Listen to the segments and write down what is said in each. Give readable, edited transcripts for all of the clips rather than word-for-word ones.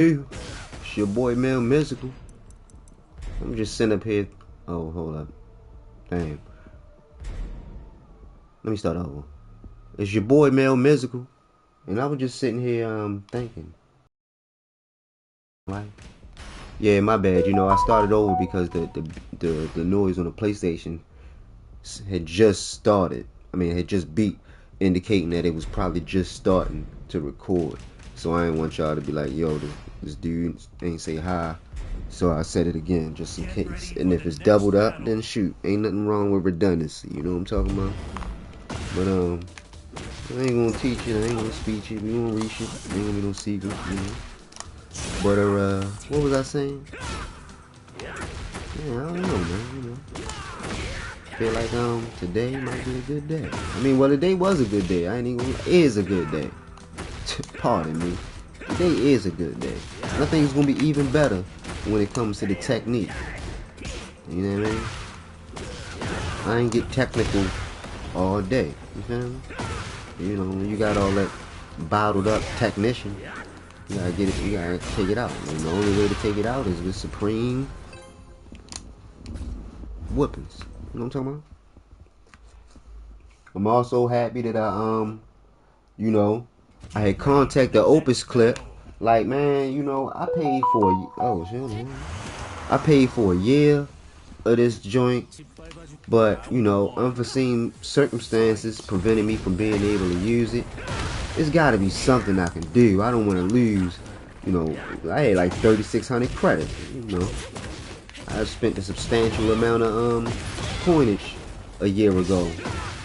Hey, it's your boy Mel Mystical. I'm just sitting up here. Oh, hold up. Damn. Let me start over. It's your boy Mel Mystical. And I was just sitting here thinking. Like, yeah, my bad. You know, I started over because the noise on the PlayStation had just started. I mean, it had just beat, indicating that it was probably just starting to record. So I ain't want y'all to be like, yo, this dude ain't say hi. So I said it again, just in case. And if it's doubled up, then shoot, ain't nothing wrong with redundancy. You know what I'm talking about? But I ain't gonna teach it. I ain't gonna speech it. We gonna reach it. Ain't gonna be no secret. You know. But what was I saying? Yeah, I don't know, man. You know. Feel like today might be a good day. I mean, well, today was a good day. I ain't even gonna, is a good day. Pardon me. Today is a good day. And I think it's gonna be even better when it comes to the technique. You know what I mean? I ain't get technical all day. You feel me? You know, when you got all that bottled up technician, you gotta get it. You gotta take it out. And the only way to take it out is with supreme whoopings. You know what I'm talking about? I'm also happy that you know, I had contacted Opus Clip. Like, man, you know, I paid for I paid for a year of this joint, but you know, unforeseen circumstances prevented me from being able to use it. There's got to be something I can do. I don't want to lose. You know, I had like 3,600 credits. You know, I spent a substantial amount of coinage a year ago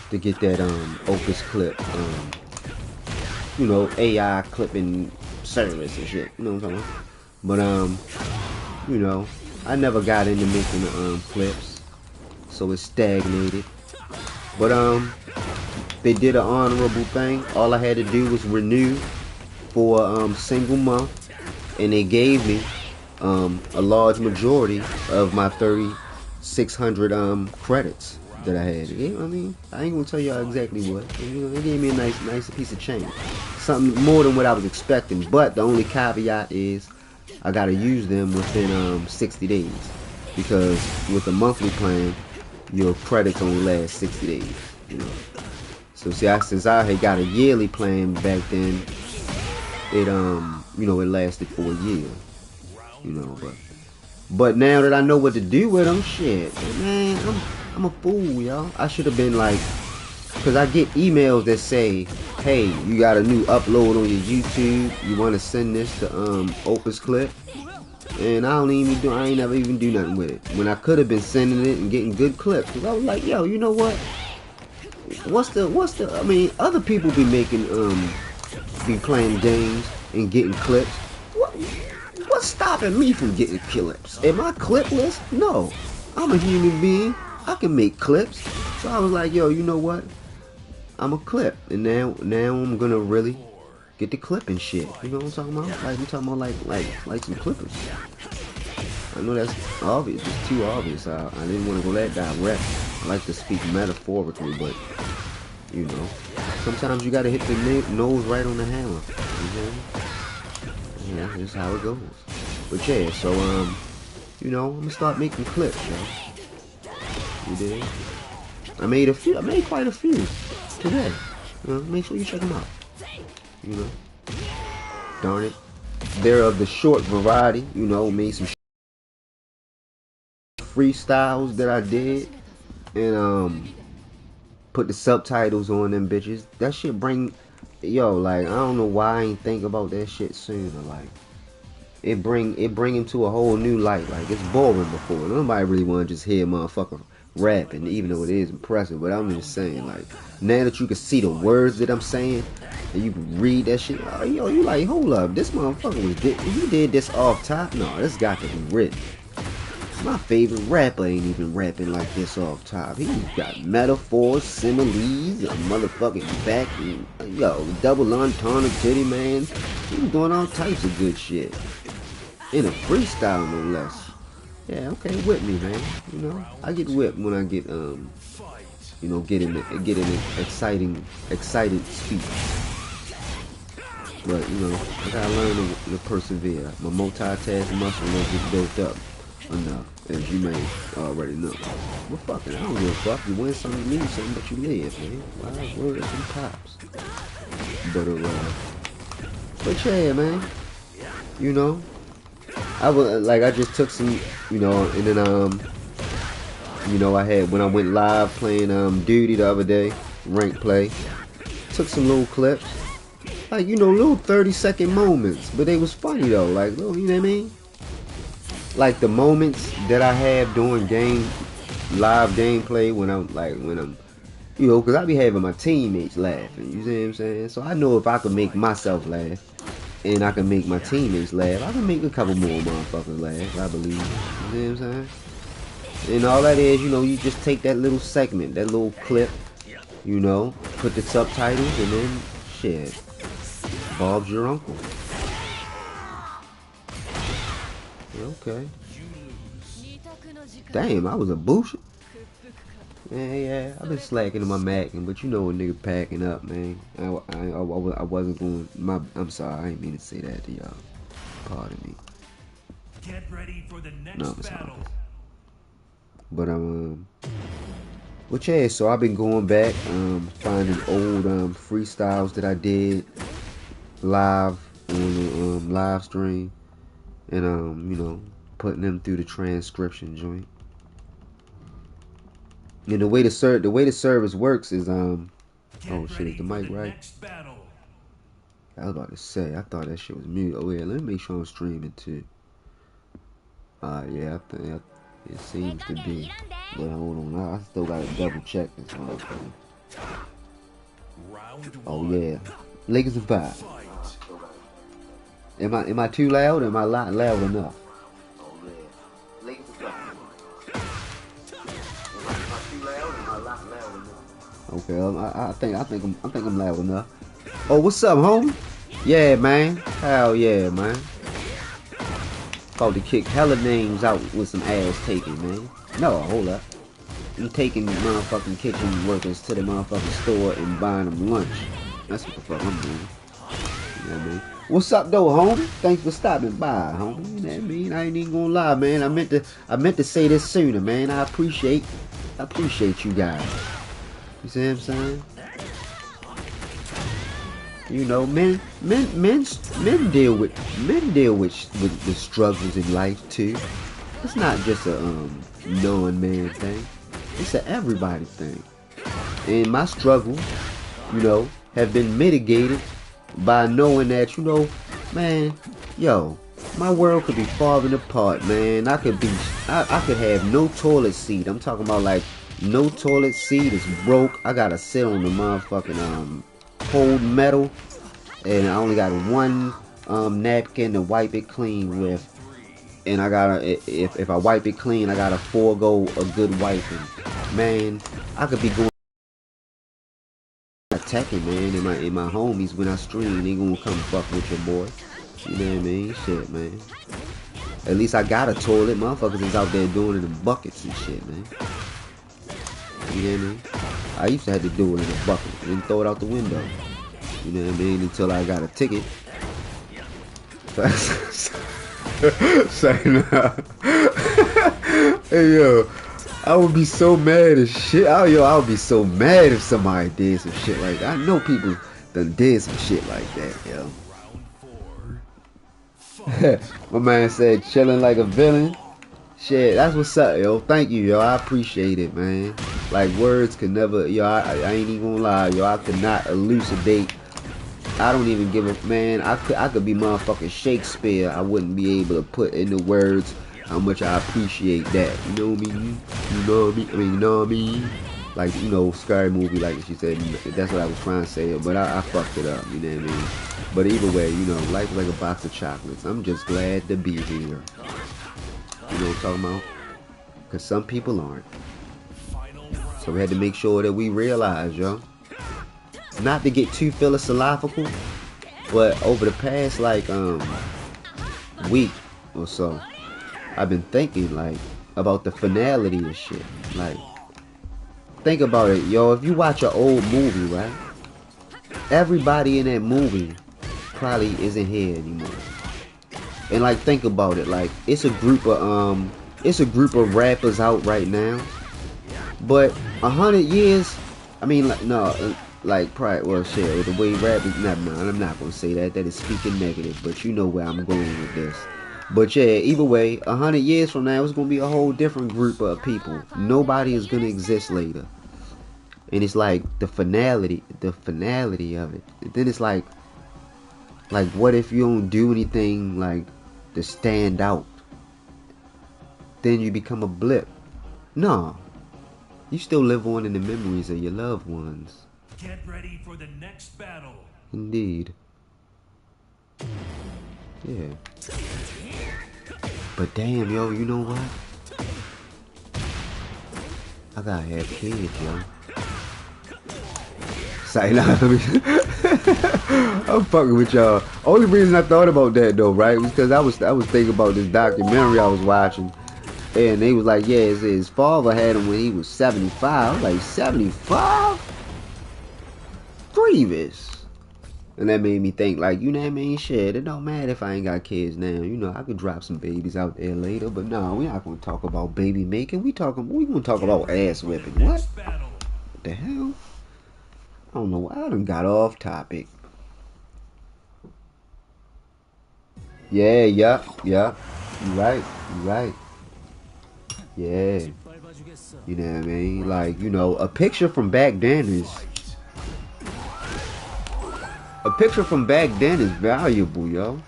to get that Opus Clip. You know, AI clipping service and shit. You know what I'm talking about? But you know, I never got into making the clips, so it stagnated. But they did an honorable thing. All I had to do was renew for a single month, and they gave me a large majority of my 3,600 credits that I had. Yeah, I mean, I ain't gonna tell y'all exactly what. You know, they gave me a nice piece of change, something more than what I was expecting. But the only caveat is I gotta use them within 60 days, because with a monthly plan, your credits only last 60 days. You know. So see, since I had got a yearly plan back then, it you know, it lasted for a year. You know, but now that I know what to do with them, shit, man, I'm a fool, y'all. I should have been like, cause I get emails that say, hey, you got a new upload on your YouTube. You want to send this to Opus Clip? And I ain't never even do nothing with it. When I could have been sending it and getting good clips. Cause I was like, yo, you know what? I mean, other people be making, be playing games and getting clips. What's stopping me from getting clips? Am I clipless? No. I'm a human being. I can make clips. So I was like, yo, you know what? I'm a clip. And now I'm gonna really get the clipping shit. You know what I'm talking about? Like, I'm talking about like some clippers. I know that's obvious. It's too obvious. I didn't want to go that direct. I like to speak metaphorically, but you know, sometimes you gotta hit the nose right on the hammer. You know? Yeah, that's just how it goes. But yeah, so you know, I'm gonna start making clips, yo. You did? I made quite a few today. Make sure you check them out. You know, darn it, they're of the short variety. You know, made some freestyles that I did, and put the subtitles on them bitches. That shit bring, yo, like, I don't know why I ain't think about that shit sooner. Like, it bring into a whole new light. Like, it's boring before. Nobody really want to just hear a motherfucker rapping, even though it is impressive. But I'm just saying, like, now that you can see the words that I'm saying, and you can read that shit, oh, yo, you like, hold up, this motherfucker he did this off top? No, this got to be written. My favorite rapper ain't even rapping like this off top. He's got metaphors, similes, a motherfucking back, and, yo, double entendre, titty man. He's doing all types of good shit. In a freestyle, no less. Yeah, okay, whip me, man. You know, I get whipped when I get, you know, get in excited speech. But you know, I gotta learn to persevere. My multitask muscle is just built up enough, as you may already know. Well, fuck it, I don't give a fuck. You win something, you lose something, but you live, man. Wise words and pops. But yeah, man. You know, I just took some, you know, and then you know, I had when I went live playing Duty the other day, rank play. Took some little clips, like, you know, little 30-second moments, but they was funny though, like, little, you know what I mean? Like the moments that I have doing live gameplay when I'm, you know, because I be having my teammates laughing, you see what I'm saying? So I know if I can make myself laugh, and I can make my teammates laugh, I can make a couple more motherfuckers laugh, I believe, you see what I'm saying? And all that is, you know, you just take that little segment, that little clip, you know, put the subtitles, and then, shit, Bob's your uncle. Okay. Damn, I was a booster. Yeah, I've been slacking in my macking, but you know a nigga packing up, man. I wasn't going. I'm sorry, I didn't mean to say that to y'all. Pardon me. Get ready for the next no, I'm battle. But but yeah, so I've been going back, finding old freestyles that I did live on the live stream, and you know, putting them through the transcription joint. And the way the service works is oh shit, is the mic right? I was about to say, I thought that shit was muted. Oh yeah, let me make sure I'm streaming too. Yeah, I think it seems to be. But hold on, I still gotta double check this motherfucker. Oh yeah, Lakers and 5. Am I too loud? Or am I loud enough? Oh yeah, Lakers and 5. Am I too loud? Or am I loud enough? Okay, I think I'm loud enough. Oh, what's up, homie? Yeah, man. Hell yeah, man. About to kick hella names out with some ass taking, man. No, hold up. I'm taking motherfucking kitchen workers to the motherfucking store and buying them lunch. That's what the fuck I'm doing. You know what I mean? What's up though, homie? Thanks for stopping by, homie. You know what I mean? I ain't even gonna lie, man. I meant to say this sooner, man. I appreciate you guys. You see what I'm saying? You know, men deal with struggles in life too. It's not just a non-man thing. It's an everybody thing. And my struggles, you know, have been mitigated by knowing that, you know, man, yo, my world could be falling apart, man. I could have no toilet seat. I'm talking about like no toilet seat is broke. I gotta sit on the motherfucking cold metal, and I only got one napkin to wipe it clean with, and I gotta, if I wipe it clean, I gotta forego a good wiping. Man, I could be going Tekken, man, and my homies when I stream, they gonna come fuck with your boy. You know what I mean? Shit, man. At least I got a toilet. Motherfuckers is out there doing it in buckets and shit, man. You know what I mean? I used to have to do it in a bucket and then throw it out the window. You know what I mean? Until I got a ticket. Say now. Hey yo, I would be so mad as shit. I would be so mad if somebody did some shit like that. I know people done did some shit like that, yo. My man said chilling like a villain. Shit, that's what's up, yo. Thank you, yo. I appreciate it, man. Like, words can never, yo, I ain't even gonna lie, yo. I could not elucidate. I don't even give a, man, I could be motherfucking Shakespeare. I wouldn't be able to put into words how much I appreciate that. You know what I mean? You know what I mean? I mean, you know what I mean? Like, you know, scary movie, like she said. That's what I was trying to say, but I fucked it up, you know what I mean? But either way, you know, life is like a box of chocolates. I'm just glad to be here. You know what I'm talking about? Because some people aren't. So we had to make sure that we realize, yo. Not to get too philosophical, but over the past, like, week or so, I've been thinking, like, about the finality of shit. Like, think about it, yo. If you watch an old movie, right? Everybody in that movie probably isn't here anymore. And like, think about it, like it's a group of rappers out right now, but 100 years, I mean, like, no, like probably, well, shit, the way rappers, never mind, I'm not gonna say that. That is speaking negative, but you know where I'm going with this. But yeah, either way, 100 years from now, it's gonna be a whole different group of people. Nobody is gonna exist later, and it's like the finality of it. And then it's like, what if you don't do anything like to stand out? Then you become a blip. No, you still live on in the memories of your loved ones. Get ready for the next battle. Indeed. Yeah. But damn, yo, you know what? I gotta have kids, yo. Say, nah, I'm fucking with y'all. Only reason I thought about that though, right, was because I was thinking about this documentary I was watching, and they was like, yeah, his father had him when he was 75. I was like, 75? Grievous. And that made me think, like, you know what I mean? Shit, it don't matter if I ain't got kids now. You know, I could drop some babies out there later. But no, we're not gonna talk about baby making. We gonna talk about ass whipping. What? What the hell? I don't know why I done got off topic. Yeah, yup. You right. Yeah. You know what I mean? Like, you know, a picture from back then is valuable, yo.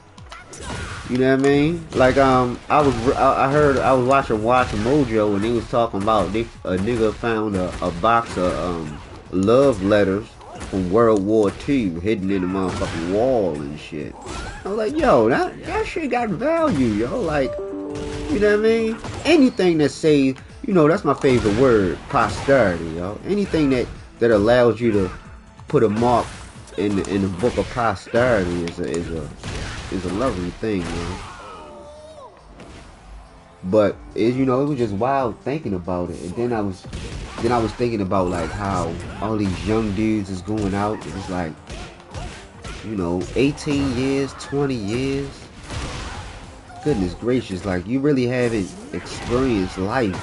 You know what I mean? Like, I was watching Mojo, and they was talking about a nigga found a box of love letters from World War II hidden in the motherfucking wall and shit. I was like, yo, that shit got value, yo. Like, you know what I mean? Anything that say, you know, that's my favorite word, posterity, yo. Anything that allows you to put a mark in the book of posterity is a lovely thing, man. But it was just wild thinking about it. And then I was thinking about like how all these young dudes is going out. It's like, 18 years, 20 years. Goodness gracious, like you really haven't experienced life.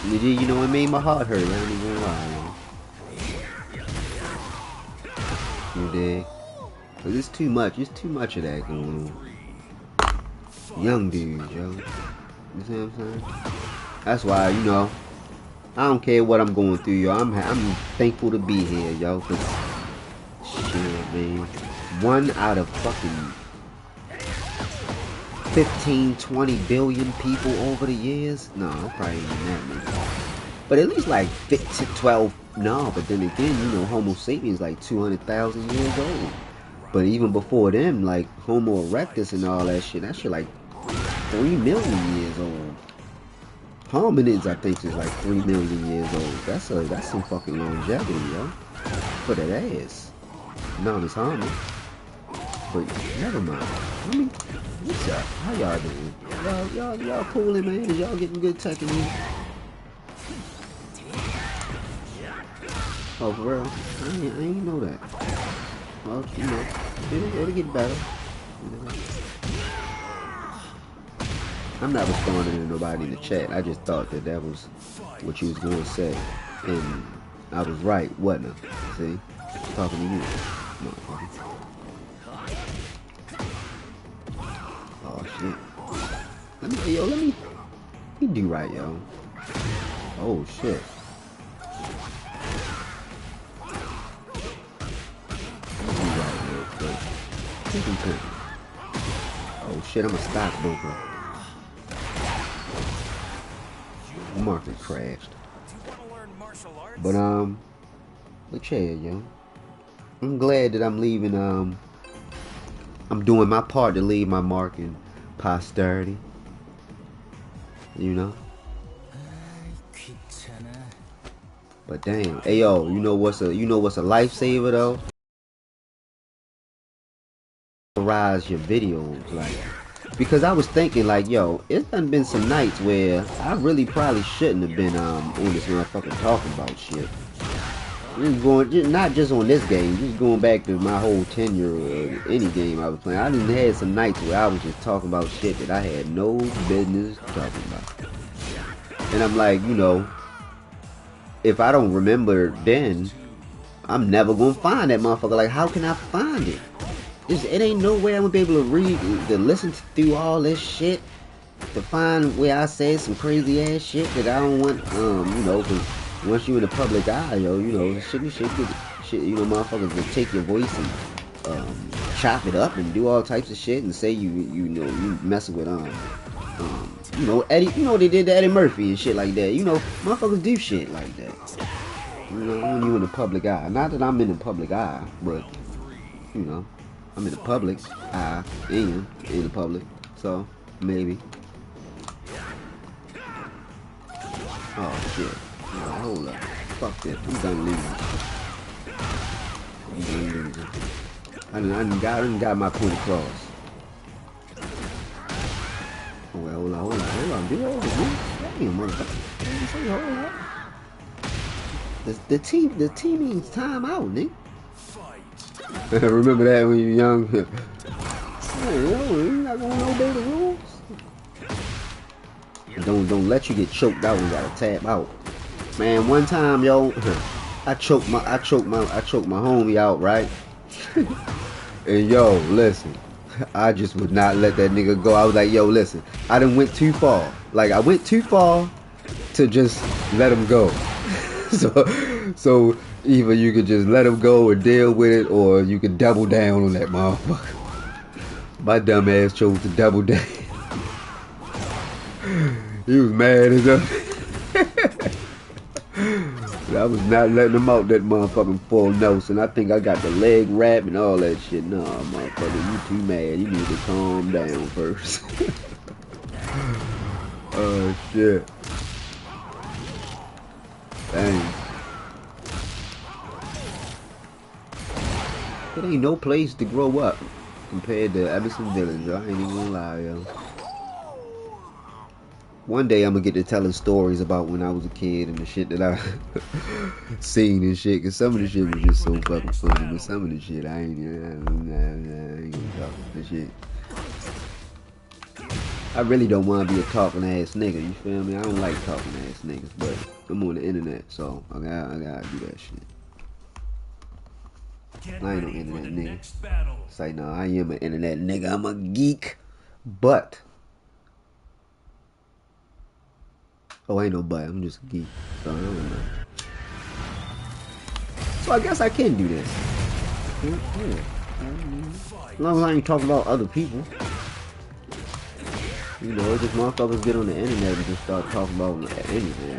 You know what I mean? My heart hurt. I ain't even gonna lie, man. You dig? Cause it's too much. It's too much of that going on. Young dudes, yo. You see what I'm saying? That's why, I don't care what I'm going through, yo. I'm thankful to be here, yo. Cause shit, man. 1 out of fucking 15, 20 billion people over the years? No, probably even that many. But at least like 12. No, but then again, Homo sapiens like 200,000 years old. But even before them, like Homo erectus and all that shit like 3 million years old. Hominids, I think, is like 3 million years old. That's some fucking longevity, yo. For that ass. Not as homie. But never mind. I mean, what's up? How y'all doing? Y'all cooling, man? Is y'all getting good Tekken in? Oh, for real? I ain't know that. Well, it'll get better. I'm not responding to nobody in the chat. I just thought that was what you was going to say. And I was right, wasn't I? See? Talking to you. Motherfucker. Oh, shit. Let me do right, yo. Oh, shit. Oh shit, I'm a stockbroker. The market crashed. But yeah, yo. I'm glad that I'm leaving, I'm doing my part to leave my mark in posterity. But damn. Hey yo, you know what's a lifesaver though? Rise your videos, like, because I was thinking like, yo, it's done been some nights where I really probably shouldn't have been on this motherfucker talking about shit. Just going, not just on this game, just going back to my whole tenure of any game I was playing. I done had some nights where I was just talking about shit that I had no business talking about. And I'm like, you know, if I don't remember then, I'm never gonna find that motherfucker. Like, how can I find it? It ain't no way I'm gonna be able to read, to listen through all this shit to find where I said some crazy ass shit that I don't want. You know, cause once you in the public eye, yo, you know, shit, you know, motherfuckers will take your voice and chop it up and do all types of shit and say you know, you messing with you know, Eddie, you know, they did to Eddie Murphy and shit like that. You know, motherfuckers do shit like that. You know, when you in the public eye. Not that I'm in the public eye, but you know, I'm in the public eye and in the public, so maybe. Oh shit. Oh, hold up. Fuck this. I'm done losing. I done got my point across. Oh, well, hold on. Do all this, man. Damn, motherfucker. Hold up. The team needs time out, nigga. Remember that when you were young? Hey, yo, you not gonna obey the rules. Don't let you get choked out and gotta tap out. Man, one time, yo, I choked my homie out, right? And yo, listen, I just would not let that nigga go. I was like, yo, listen, I done went too far. Like, I went too far to just let him go. So either you could just let him go or deal with it, or you could double down on that motherfucker. My dumb ass chose to double down. He was mad as hell. I was not letting him out that motherfucking full nose, and I think I got the leg wrap and all that shit. No, motherfucker, you too mad. You need to calm down first. Oh shit. Dang. It ain't no place to grow up compared to Emerson Village. I ain't even gonna lie, yo. One day I'm gonna get to telling stories about when I was a kid and the shit that I seen and shit. Cause some of the shit was just so fucking funny, but some of the shit I ain't gonna talk the shit. I really don't want to be a talking ass nigga. You feel me? I don't like talking ass niggas, but I'm on the internet, so I gotta do that shit. I ain't no internet nigga. It's like, no, I am an internet nigga. I'm a geek, but. Oh, ain't no but. I'm just a geek. So I don't know. So I guess I can do this. Yeah. As long as I ain't talking about other people. You know, just motherfuckers get on the internet and just start talking about anything.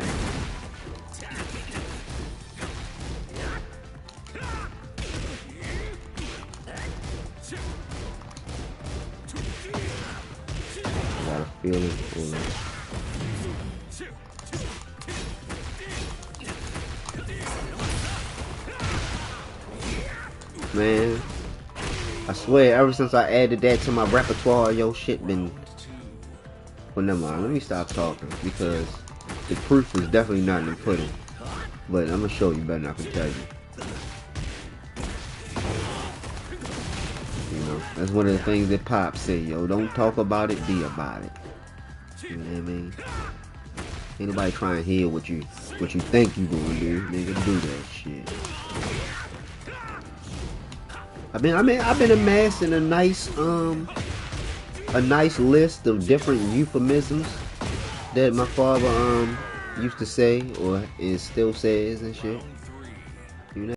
I got a feeling. Man, I swear, ever since I added that to my repertoire, yo, shit been. Well, never mind. Let me stop talking because the proof is definitely not in the pudding. But I'm gonna show you better than I can tell you. You know, that's one of the things that Pop say, yo. Don't talk about it, be about it. You know what I mean? Ain't nobody trying to hear what you think you gonna do. Nigga, do that shit. I've been amassing a nice list of different euphemisms that my father used to say or is still says and shit. You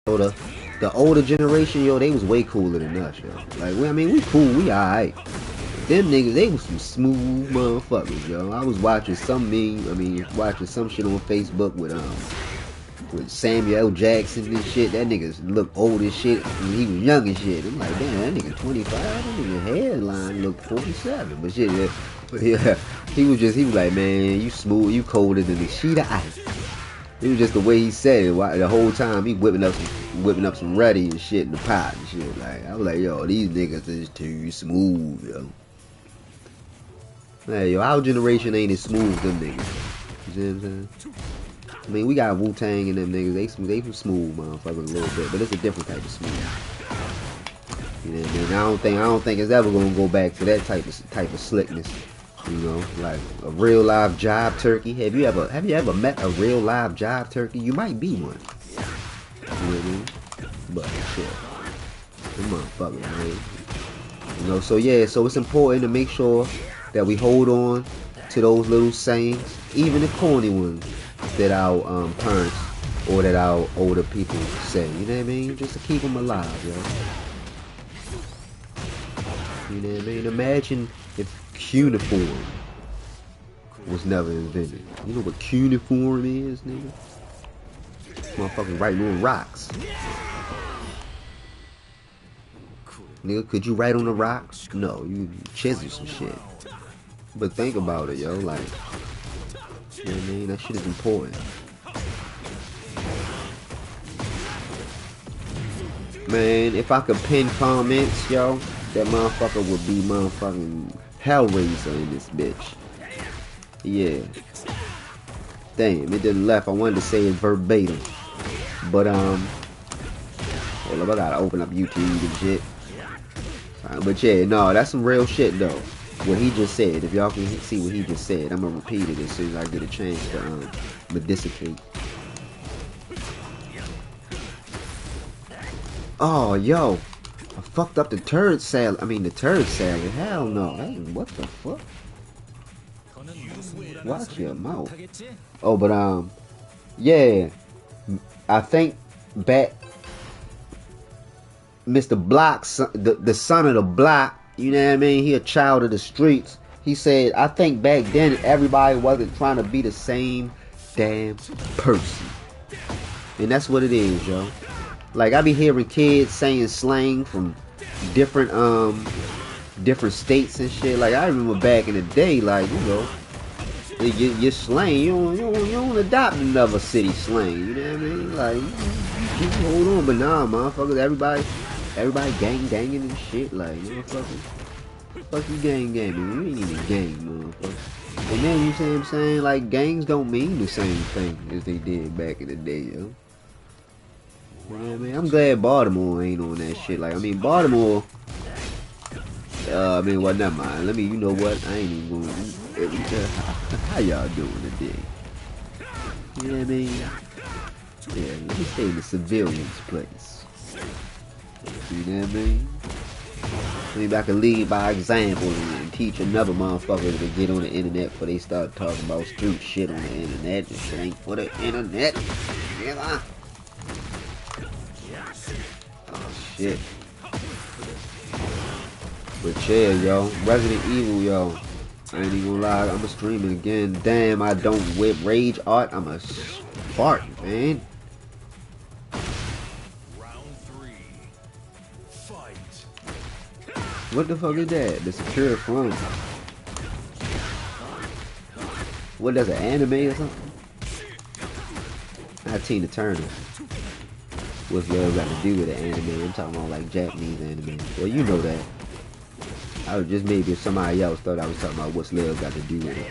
know, the older generation, yo, they was way cooler than us, yo. Like, we cool, we alright. Them niggas, they was some smooth motherfuckers, yo. I was watching some watching some shit on Facebook with Samuel L. Jackson and shit. That nigga look old as shit when he was young as shit. I'm like, damn, that nigga 25. That nigga hairline look 47. But shit, yeah, he was like, man, you smooth, you colder than a sheet of ice. It was just the way he said it. The whole time he whipping up some ready and shit in the pot and shit. Like, I was like, yo, these niggas is too smooth, yo. Hey, yo, our generation ain't as smooth as them niggas. You see what I'm saying? I mean, we got Wu-Tang and them niggas. They some smooth motherfuckers a little bit, but it's a different type of smooth. You know what I mean? I don't think it's ever gonna go back to that type of slickness. You know, like a real live jive turkey. Have you ever met a real live jive turkey? You might be one. You know what I mean? But shit, the motherfucker, man. You know, so yeah, so it's important to make sure that we hold on to those little sayings, even the corny ones that our parents or that our older people say. You know what I mean? Just to keep them alive, yo. You know what I mean? Imagine if cuneiform was never invented. You know what cuneiform is, nigga? Motherfucking writing on rocks. Nigga, could you write on the rocks? No, you chisel some shit. But think about it, yo. Like, you know what I mean? That shit is important. Man, if I could pin comments, yo, that motherfucker would be motherfucking Hellraiser in this bitch. Yeah. Damn, it didn't left. I wanted to say it verbatim. But, hold up, I gotta open up YouTube and shit. But yeah, no, that's some real shit though. What he just said, if y'all can see what he just said, I'm gonna repeat it as soon as I get a chance to medicate. Oh, yo, I fucked up the turd salad. I mean, the turd salad. Hell no. Hey, what the fuck? Watch your mouth. Oh, but yeah, I think back. Mr. Block, the son of the block, you know what I mean? He a child of the streets. He said, I think back then everybody wasn't trying to be the same damn person. And that's what it is, yo. Like, I be hearing kids saying slang from different states and shit. Like, I remember back in the day, like, you know, your slang, you don't adopt another city slang, you know what I mean? Like, you hold on, but nah, motherfuckers, everybody gang-ganging and shit, like, motherfucker. Fuck you gang-ganging, you ain't even gang, motherfucker. And then, you see what I'm saying? Like, gangs don't mean the same thing as they did back in the day, yo. You know what I mean? I'm glad Baltimore ain't on that shit. Like, I mean, Baltimore, well, never mind. Let me, you know what? I ain't even going to, how y'all doing today? You know what I mean? Yeah, let me stay in the civilians' place. You know what I mean? Maybe I can lead by example and teach another motherfucker to get on the internet before they start talking about street shit on the internet. This shit ain't for the internet. Yeah. Oh shit. But yeah, yo, Resident Evil, yo. I ain't even gonna lie, I'ma stream it again. Damn, I don't whip rage art. I'm a fart, man. What the fuck is that? The secure phone. What, does an anime or something? I Tina Turner. What's love got to do with the anime? I'm talking about like Japanese anime. Well, you know that. I was just maybe if somebody else thought I was talking about what's love got to do with it.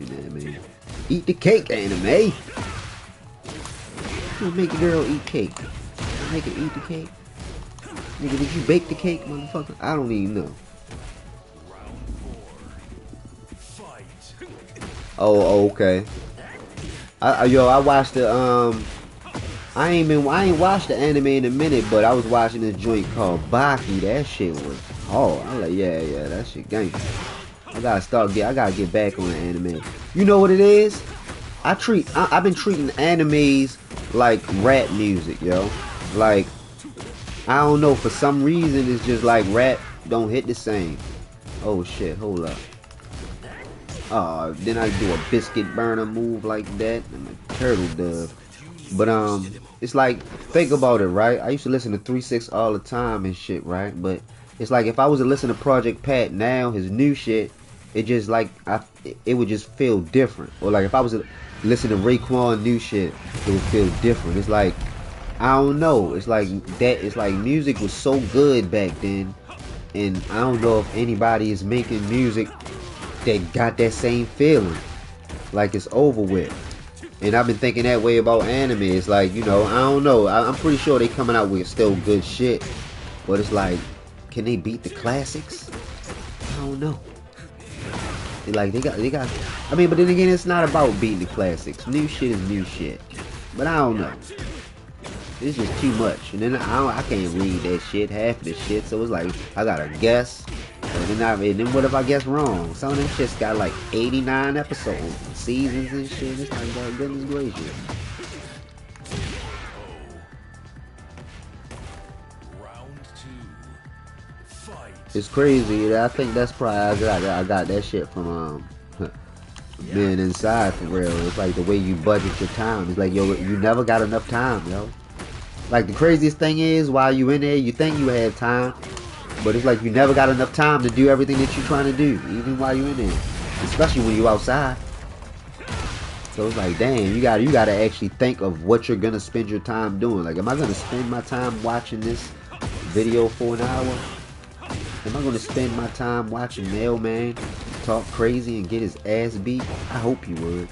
You know what I mean? Eat the cake anime. You make a girl eat cake. Make her eat the cake. Nigga, did you bake the cake, motherfucker? I don't even know. Oh, okay. I watched the I ain't watched the anime in a minute, but I was watching this joint called Baki. That shit was hard. I'm like, yeah, that shit gang. I gotta get back on the anime. You know what it is? I've been treating animes like rap music, yo. Like, I don't know, for some reason it's just like rap don't hit the same. Oh shit, hold up. Then I do a biscuit burner move like that and a turtle dove. But it's like, think about it, right? I used to listen to 3-6 all the time and shit, right? But it's like if I was to listen to Project Pat now, his new shit, it just like it would just feel different. Or like if I was to listen to Raekwon new shit, it would feel different. It's like, I don't know. It's like that. It's like music was so good back then, and I don't know if anybody is making music that got that same feeling, like it's over with. And I've been thinking that way about anime. It's like, you know, I don't know. I'm pretty sure they coming out with still good shit, but it's like, can they beat the classics? I don't know. Like they got. I mean, but then again, it's not about beating the classics. New shit is new shit. But I don't know. It's just too much, and then I can't read that shit, half of the shit. So it's like I gotta guess, and then what if I guess wrong? Some of them shits got like 89 episodes, seasons and shit. It's like, oh, goodness gracious. Round 2. Fight. It's crazy. I think that's probably I got that shit from being inside for real. It's like the way you budget your time. It's like, yo, you never got enough time, yo. Like the craziest thing is, while you in there, you think you have time, but it's like you never got enough time to do everything that you're trying to do, even while you in there. Especially when you outside. So it's like, damn, you gotta actually think of what you're gonna spend your time doing. Like, am I gonna spend my time watching this video for an hour? Am I gonna spend my time watching Mailman talk crazy and get his ass beat? I hope you would.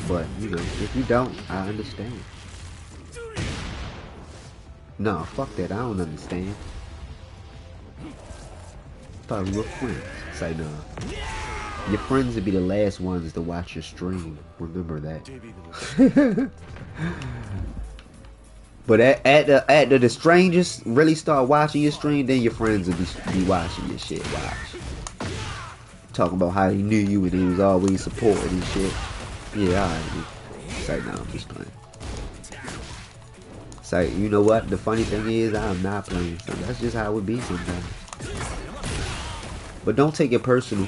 But, you know, if you don't, I understand. No, fuck that. I don't understand. Thought we were friends. Say no. Your friends would be the last ones to watch your stream. Remember that. But at the strangers really start watching your stream, then your friends will be watching your shit. Watch. Talking about how he knew you and he was always supporting and shit. Yeah, alright. Say no, I'm just playing. Say, you know what? The funny thing is, I'm not playing. So that's just how it would be sometimes. But don't take it personal.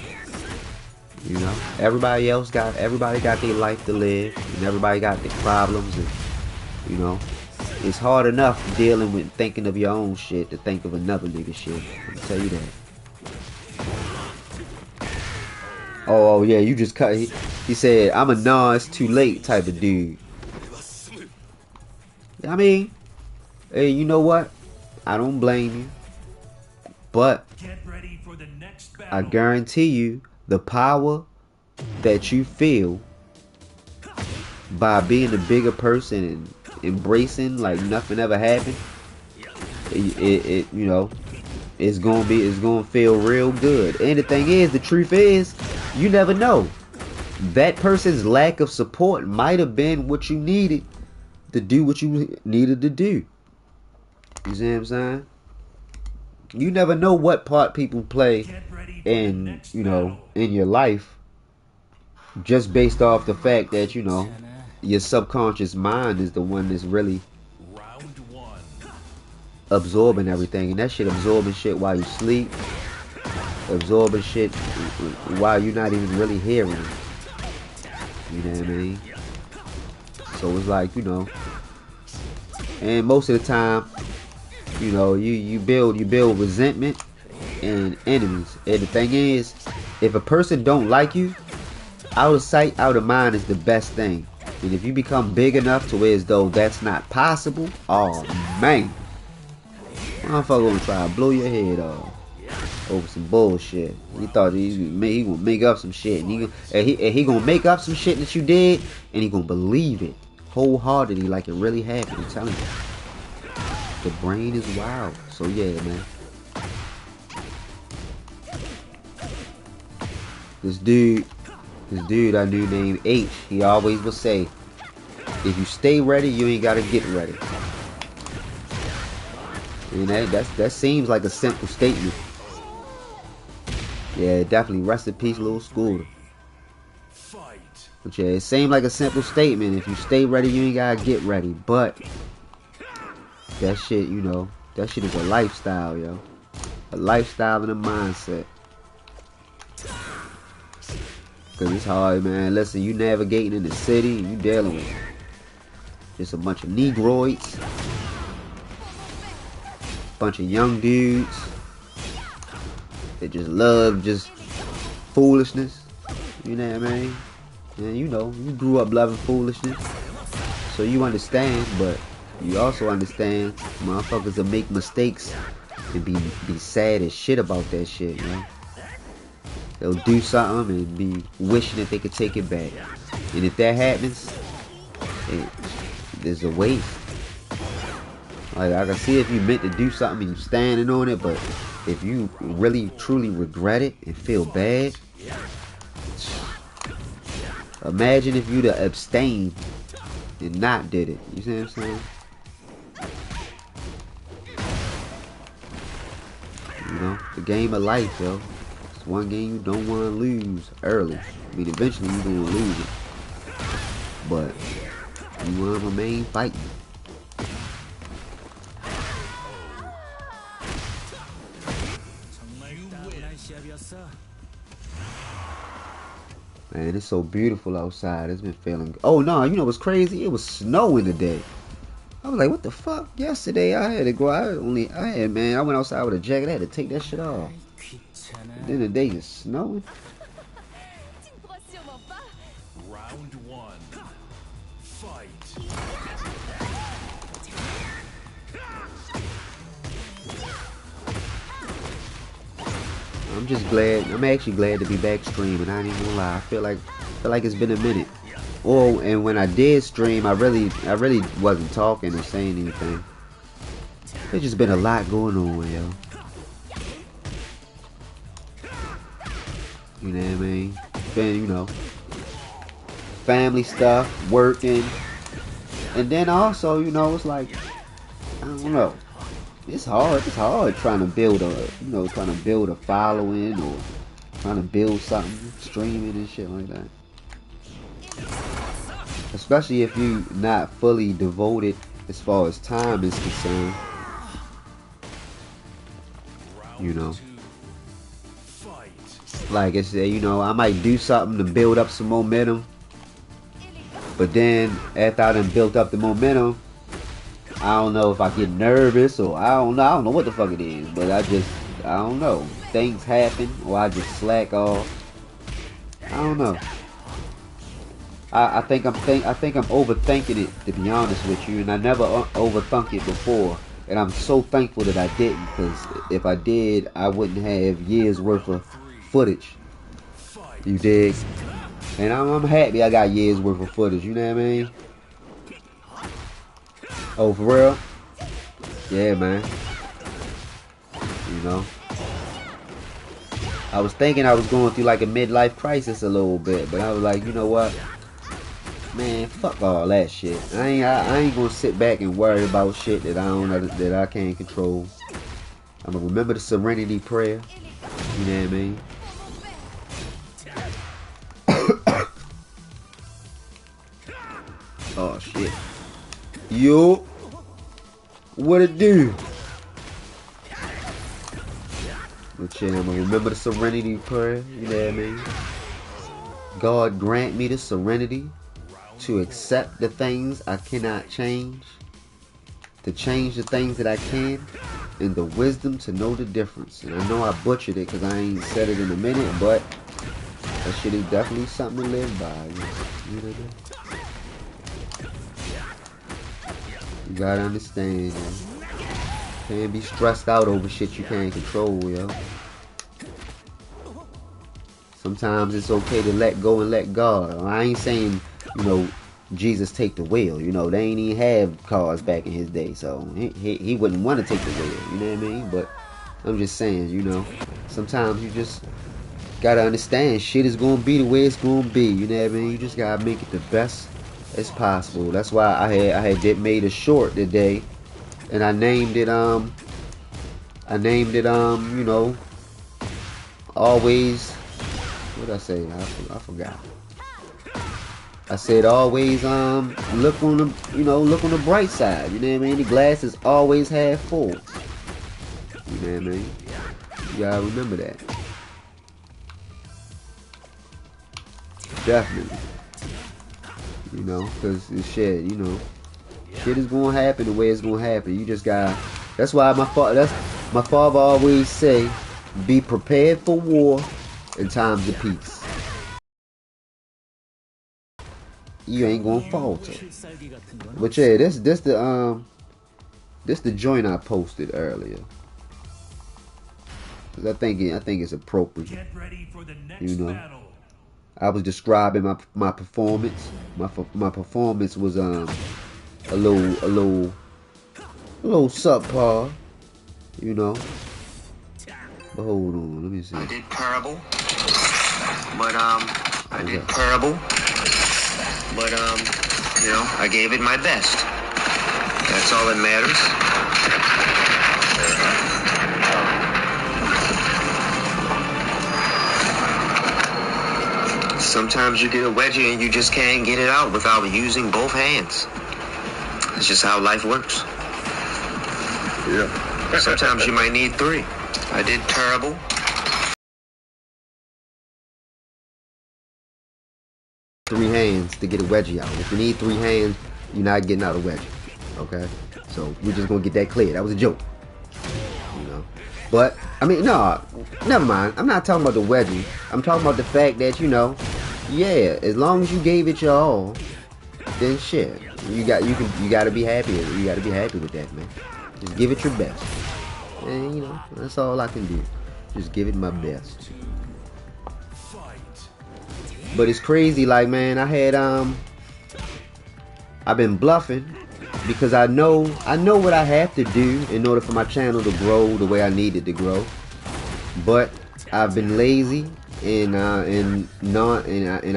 You know, everybody got their life to live, and everybody got their problems, and you know, it's hard enough dealing with thinking of your own shit to think of another nigga shit. I'll tell you that. Oh yeah, you just cut. He said, I'm a nah, it's too late type of dude. I mean, hey, you know what? I don't blame you. But Get ready for the next battle. I guarantee you, the power that you feel by being a bigger person and embracing like nothing ever happened, it you know, it's gonna feel real good. And the thing is, the truth is, you never know. That person's lack of support might have been what you needed to do what you needed to do. You see what I'm saying? You never know what part people play in, you know, in your life, just based off the fact that, you know, your subconscious mind is the one that's really Round 1. absorbing everything, and that shit absorbing shit while you sleep, absorbing shit while you're not even really hearing it. You know what I mean? So it's like, you know, and most of the time, you know, you build resentment and enemies. And the thing is, if a person don't like you, out of sight, out of mind is the best thing. And if you become big enough to where as though that's not possible, oh man, motherfucker gonna try to blow your head off over some bullshit. He thought he gonna make up some shit, and he gonna make up some shit that you did, and he gonna believe it wholeheartedly like it really happened. I'm telling you. The brain is wild. So yeah, man. This dude I knew named H, he always would say, if you stay ready, you ain't gotta get ready. And that seems like a simple statement. Yeah, definitely. Rest in peace, little scooter. But yeah, it seemed like a simple statement. If you stay ready, you ain't gotta get ready. But that shit, you know, that shit is a lifestyle, yo. A lifestyle and a mindset. Cause it's hard, man. Listen, you navigating in the city, you dealing with just a bunch of negroids, bunch of young dudes that just love just foolishness. You know what I mean? And you know, you grew up loving foolishness, so you understand. But you also understand motherfuckers that make mistakes and be sad as shit about that shit, man. they'll do something and be wishing that they could take it back. And if that happens, there's a waste. Like, I can see if you meant to do something and you standing on it, but if you really truly regret it and feel bad, imagine if you'd have abstained and not did it. You see what I'm saying? You know, the game of life, yo. It's one game you don't want to lose early. I mean, eventually you're going to lose it. But you want to remain fighting. Man, it's so beautiful outside. It's been feeling. Oh no, you know what's crazy? It was snowing today. I was like, what the fuck? Yesterday I had to go. I went outside with a jacket. I had to take that shit off. And then the day is snowing. Round one. Fight. I'm just glad. I'm actually glad to be back streaming. I ain't even gonna lie. I feel like it's been a minute. Oh, and when I did stream, I really wasn't talking or saying anything. There's just been a lot going on, yo. You know what I mean? Been, you know, family stuff, working, and then also, you know, it's like, I don't know. It's hard. It's hard trying to build a following or trying to build something, streaming and shit like that. Especially if you not fully devoted as far as time is concerned. You know. Like I said, you know, I might do something to build up some momentum. But then after I done built up the momentum, I don't know if I get nervous or I don't know what the fuck it is, but I don't know. Things happen or I just slack off. I don't know. I think I'm overthinking it, to be honest with you, and I never overthunk it before, and I'm so thankful that I didn't, because if I did, I wouldn't have years worth of footage. You dig? And I'm happy I got years worth of footage. You know what I mean? Oh, for real? Yeah, man. You know, I was thinking I was going through like a midlife crisis a little bit, but I was like, you know what? Man, fuck all that shit. I ain't gonna sit back and worry about shit that I can't control. I'm gonna remember the serenity prayer. You know what I mean? Oh shit. Yo, what it do? But yeah, I'm gonna remember the serenity prayer. You know what I mean? God grant me the serenity to accept the things I cannot change, to change the things that I can, and the wisdom to know the difference. And I know I butchered it because I ain't said it in a minute, but that shit is definitely something to live by. You know what I mean? You gotta understand, man. Can't be stressed out over shit you can't control, yo. Sometimes it's okay to let go and let God. I ain't saying, you know, Jesus take the wheel. You know, they ain't even have cars back in his day, so he wouldn't want to take the wheel. You know what I mean? But I'm just saying, you know, sometimes you just gotta understand shit is gonna be the way it's gonna be. You know what I mean? You just gotta make it the best as possible. That's why I had made a short today, and I named it you know, always. What did I say? I forgot. I said always look on the bright side. You know what I mean? The glass is always half full. You know what I mean? You gotta remember that. Definitely. You know, because it's shit. You know, shit is gonna happen the way it's gonna happen. You just gotta. That's why my father always say, be prepared for war in times of peace. You ain't gonna falter. But yeah, this the joint I posted earlier. 'Cause I think it's appropriate. Get ready for the next You know, battle. I was describing my performance. My performance was a little subpar. You know. But hold on, let me see. I did terrible, but you know, I gave it my best. That's all that matters. Sometimes you get a wedgie and you just can't get it out without using both hands. It's just how life works. Yeah. Sometimes you might need three. I did terrible. Three hands to get a wedgie out. If you need three hands, you're not getting out a wedgie. Okay? So we're just gonna get that clear. That was a joke. You know. But I mean, no, never mind. I'm not talking about the wedgie. I'm talking about the fact that, you know, yeah, as long as you gave it your all, then shit. You gotta be happy. You gotta be happy with that, man. Just give it your best. And you know, that's all I can do. Just give it my best. But it's crazy, like, man, I've been bluffing because I know what I have to do in order for my channel to grow the way I need it to grow. But I've been lazy and I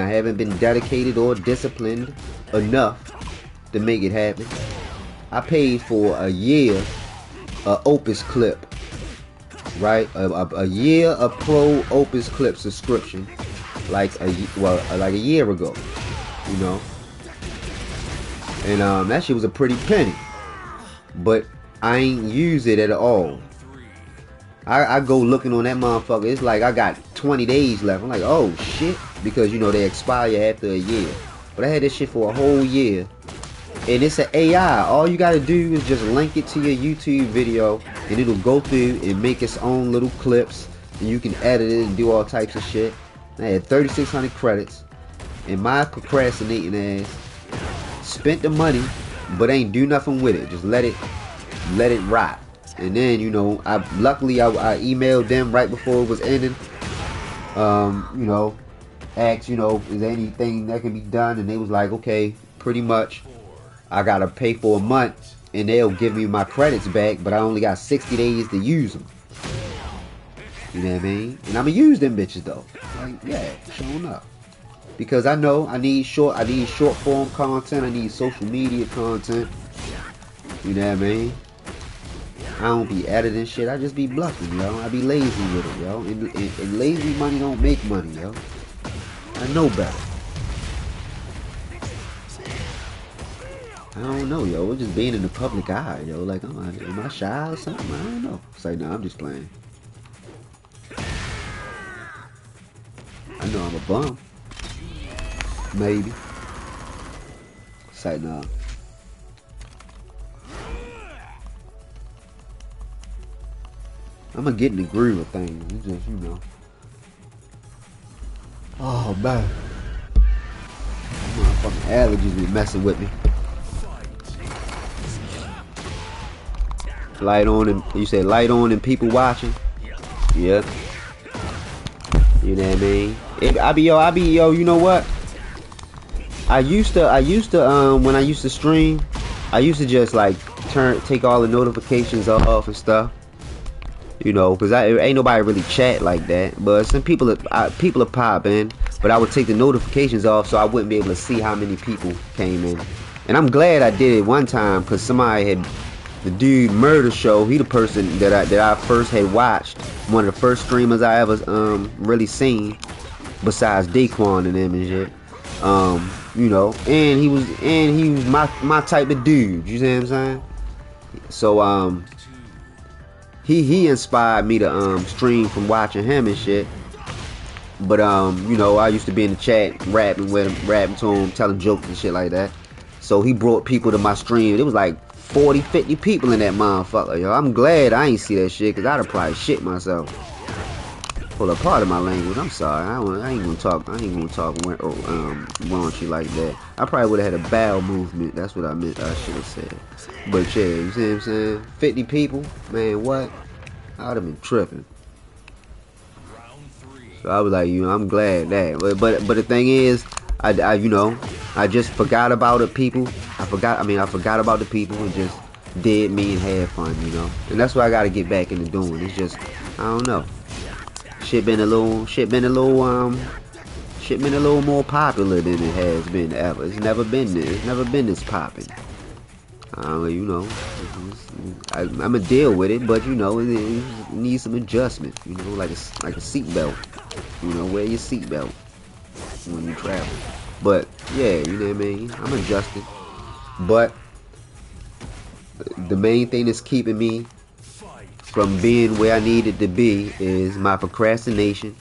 haven't been dedicated or disciplined enough to make it happen. I paid for a year Opus Clip, right? A year of Pro Opus Clip subscription, like a year ago, you know. And that shit was a pretty penny, but I ain't use it at all. I go looking on that motherfucker. It's like I got 20 days left. I'm like, oh shit, because you know they expire after a year. But I had this shit for a whole year. And it's an AI. All you gotta do is just link it to your YouTube video, and it'll go through and make its own little clips, and you can edit it and do all types of shit. I had 3,600 credits, and my procrastinating ass spent the money, but ain't do nothing with it. Just let it rot. And then, you know, luckily I emailed them right before it was ending. You know, asked, you know, is there anything that can be done? And they was like, okay, pretty much. I gotta pay for a month, and they'll give me my credits back, but I only got 60 days to use them. You know what I mean? And I'ma use them bitches though. Like, yeah, showing up. Because I know I need short form content, I need social media content. You know what I mean? I don't be editing shit, I just be bluffing, yo. I be lazy with it, yo. And lazy money don't make money, yo. I know better. I don't know, yo. It's just being in the public eye, yo. Like, am I shy or something? I don't know. It's like, no, I'm just playing. I know I'm a bum. Maybe. It's like, no. I'm gonna get in the groove of things. It's just, you know. Oh, man. Motherfucking allergies be messing with me. Light on and you say light on and people watching. Yeah. You know what I mean? I be yo, you know what? I used to when I used to stream, I used to just like take all the notifications off and stuff. You know, cause ain't nobody really chat like that. But some people are popping, but I would take the notifications off so I wouldn't be able to see how many people came in. And I'm glad I did it one time, cause somebody had. The dude Murder Show, he the person that I first had watched, one of the first streamers I ever really seen, besides Daquan and them and shit. You know, and he was my type of dude. You see what I'm saying? So he inspired me to stream from watching him and shit. But you know, I used to be in the chat rapping with him, rapping to him, telling jokes and shit like that. So he brought people to my stream. It was like 40, 50 people in that motherfucker, yo. I'm glad I ain't see that shit, cause I'd have probably shit myself. Hold up, part of my language. I'm sorry. I ain't gonna talk raunchy like that. I probably would have had a bowel movement. That's what I meant. I should have said. But yeah, you see what I'm saying? 50 people, man. What? I'd have been tripping. So I was like, I'm glad that. But the thing is, I just forgot about the people. I forgot about the people and just did me and had fun. And that's what I got to get back into doing. It's just, I don't know. Shit been a little more popular than it has been ever. It's never been this popping. I'm gonna deal with it, but it needs some adjustment. Like a seatbelt. Wear your seatbelt when you travel. But yeah, you know what I mean. I'm adjusting, but the main thing that's keeping me from being where I needed to be is my procrastination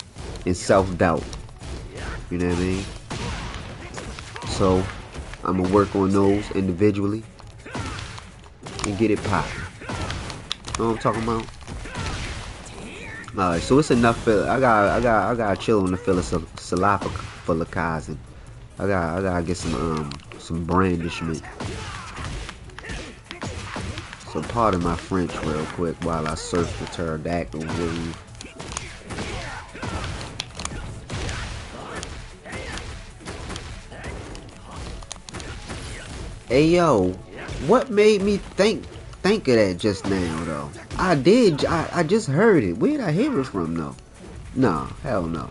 and self-doubt. You know what I mean? So I'm gonna work on those individually and get it popping. Know what I'm talking about? Alright, so it's enough. I got chill on the philosophicalizing. I gotta get some brandishment. So pardon my French real quick while I surf the pterodactyl wave. Hey yo, what made me think of that just now though? I just heard it. Where'd I hear it from though? Nah, hell no.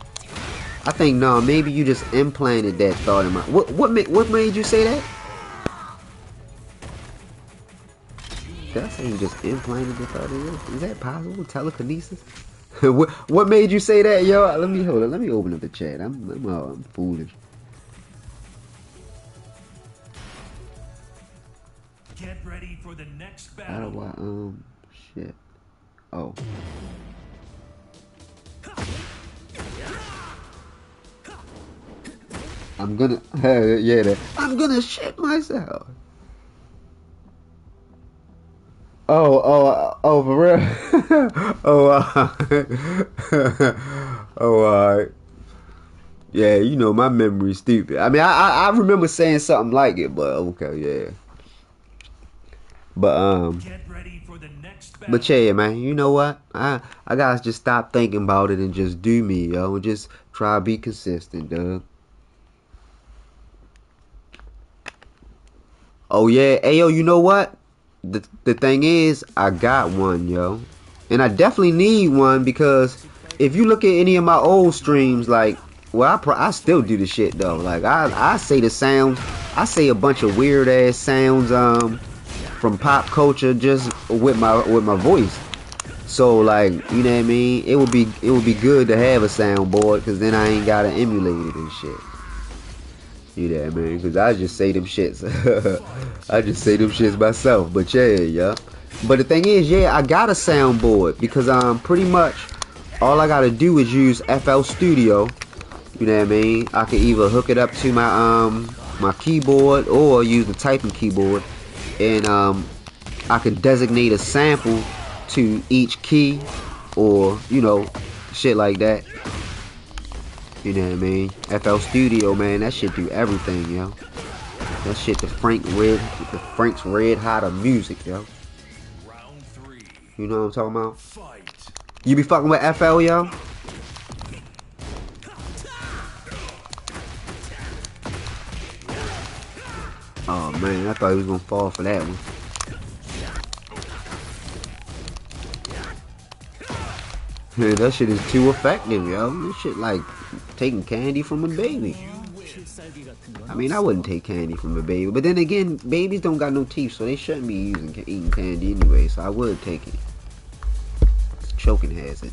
I think no, maybe you just implanted that thought in my. What made you say that? Did I say you just implanted the thought in you? Is that possible? Telekinesis? What made you say that, yo? Let me open up the chat. I'm foolish. Get ready for the next How battle. do I shit? Oh. I'm gonna I'm gonna shit myself. Oh, for real? Alright. Yeah, my memory's stupid. I mean, I remember saying something like it, but okay, yeah. But Get ready for the next battle. But yeah, man, you know what? I gotta just stop thinking about it and just do me, yo. And just try to be consistent, dog. Oh yeah, hey yo, you know what? The thing is, I got one, yo, and I definitely need one because if you look at any of my old streams, like, well, I still do the shit though. Like I say the sounds, I say a bunch of weird ass sounds from pop culture just with my voice. So like, you know what I mean? It would be good to have a soundboard because then I ain't gotta emulate it and shit. You know what I mean? Because I just say them shits. I just say them shits myself. But yeah. But the thing is, yeah, I got a soundboard because pretty much all I gotta do is use FL Studio. You know what I mean? I can either hook it up to my my keyboard or use the typing keyboard, and I can designate a sample to each key, or shit like that. You know what I mean? FL Studio, man, that shit do everything, yo. That shit the Frank's red hot of music, yo. Round 3. You know what I'm talking about? Fight. You be fucking with FL, yo? Oh man, I thought he was gonna fall for that one. Man, that shit is too effective, yo. This shit like taking candy from a baby. I mean, I wouldn't take candy from a baby, but then again, babies don't got no teeth, so they shouldn't be eating candy anyway. So I would take it. It's a choking hazard.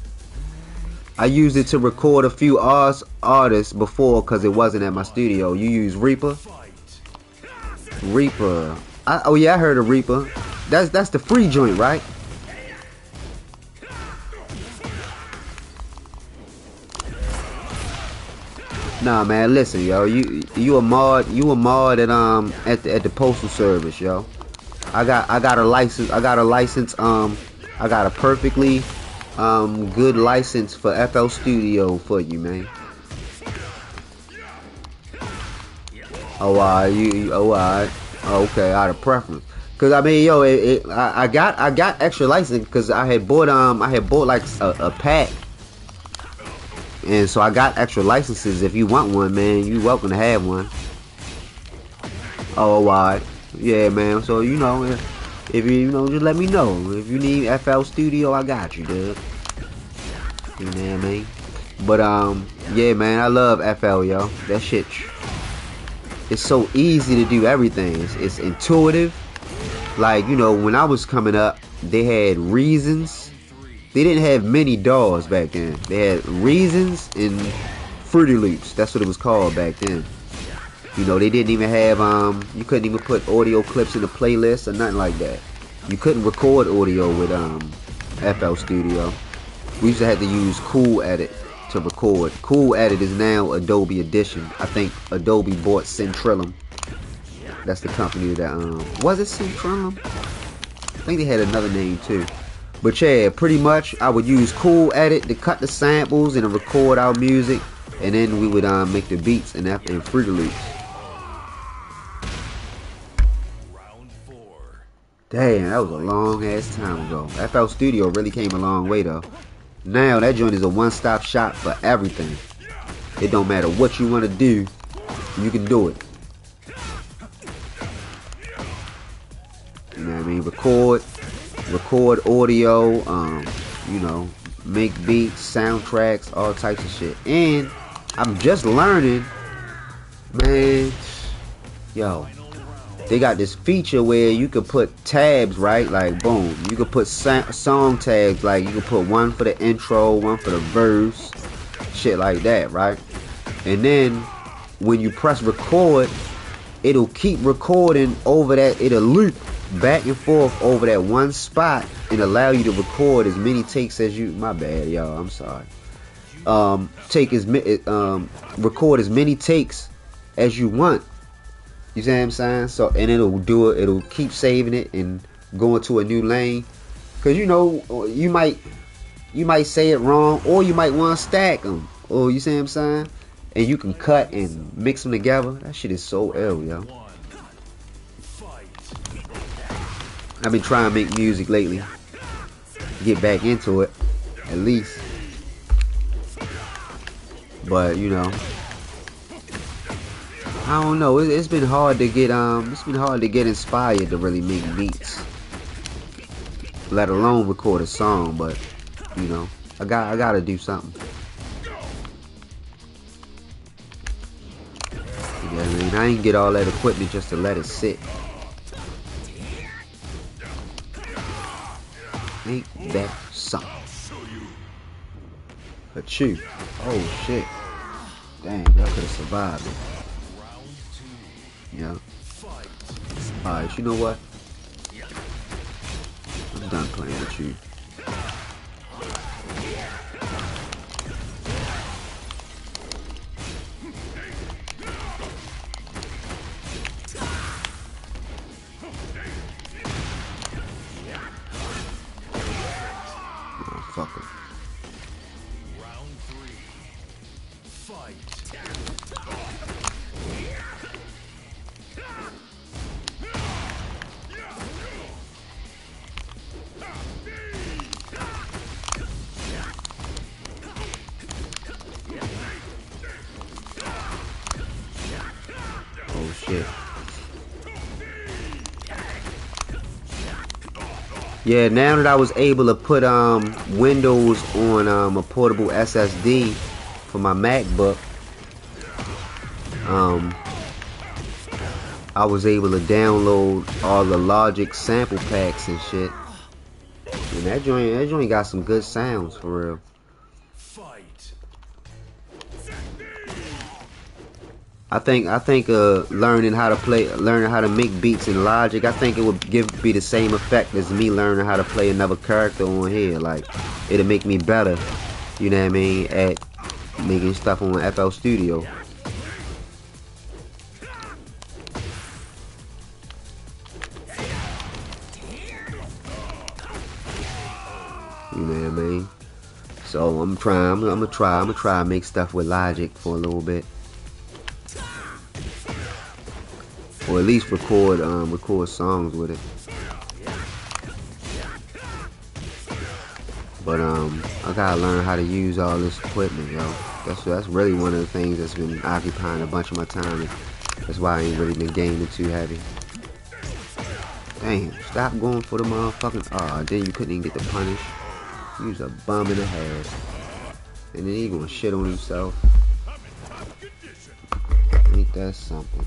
I used it to record a few artists before because it wasn't at my studio. You use Reaper? Reaper. Oh yeah, I heard of Reaper. That's the free joint, right? Nah, man, listen, yo. You a mod at the postal service, yo. I got a license. I got a perfectly good license for FL Studio for you, man. Oh, alright. Okay, out of preference. Cause I mean, yo, I got extra license because I had bought like a pack. And so I got extra licenses. If you want one, man, you welcome to have one. Oh, alright. Yeah, man. So you know, if you know, just let me know. If you need FL Studio, I got you, dude. You know what I mean? But yeah, man, I love FL, yo. That shit, it's so easy to do everything. It's intuitive. Like, you know, when I was coming up, they had Reasons. They didn't have many DAWs back then. They had Reasons and Fruity Loops. That's what it was called back then. You know, they didn't even have you couldn't even put audio clips in the playlist or nothing like that. You couldn't record audio with FL Studio. We used to have to use Cool Edit to record. Cool Edit is now Adobe Edition. I think Adobe bought Centrillum. That's the company that was it Centrillum? I think they had another name too. But yeah, pretty much I would use Cool Edit to cut the samples and to record our music, and then we would make the beats in Fruity Loops. Damn, that was a long ass time ago. FL Studio really came a long way though. Now that joint is a one-stop shop for everything. It don't matter what you want to do, you can do it. You know what I mean? Record audio, you know, make beats, soundtracks, all types of shit. And I'm just learning, man, yo, they got this feature where you could put tabs, right? Like, boom, you could put song tags, like you could put one for the intro, one for the verse, shit like that, right? And then when you press record, it'll keep recording over that, it'll loop back and forth over that one spot and allow you to record as many takes as you, my bad y'all, I'm sorry, record as many takes as you want. You see what I'm saying? So, and it'll do it, it'll keep saving it and go into a new lane, because you know, you might say it wrong, or you might want to stack them, or you see what I'm saying, and you can cut and mix them together. That shit is so ill, yo. I've been trying to make music lately, get back into it, at least. But you know, I don't know. It's been hard to get inspired to really make beats, let alone record a song. But you know, I gotta do something. You know what I mean? I ain't get all that equipment just to let it sit. Ain't that something? Achoo. Oh shit. Damn, y'all could have survived it. Yeah. Alright, you know what? I'm done playing with you. Motherfucker. Round 3. Fight. Oh shit. Yeah, now that I was able to put Windows on a portable SSD for my MacBook, I was able to download all the Logic sample packs and shit. And that joint got some good sounds for real. Fight. I think learning how to make beats in Logic, I think it would be the same effect as me learning how to play another character on here. Like, it'll make me better, you know what I mean, at making stuff on FL Studio. You know what I mean? So I'm gonna try and make stuff with Logic for a little bit. Or at least record songs with it. But I gotta learn how to use all this equipment, yo. That's really one of the things that's been occupying a bunch of my time. That's why I ain't really been gaming too heavy. Damn, stop going for the motherfucking. Oh, then you couldn't even get the punish. He was a bum in the head. And then he gonna shit on himself. Ain't that something?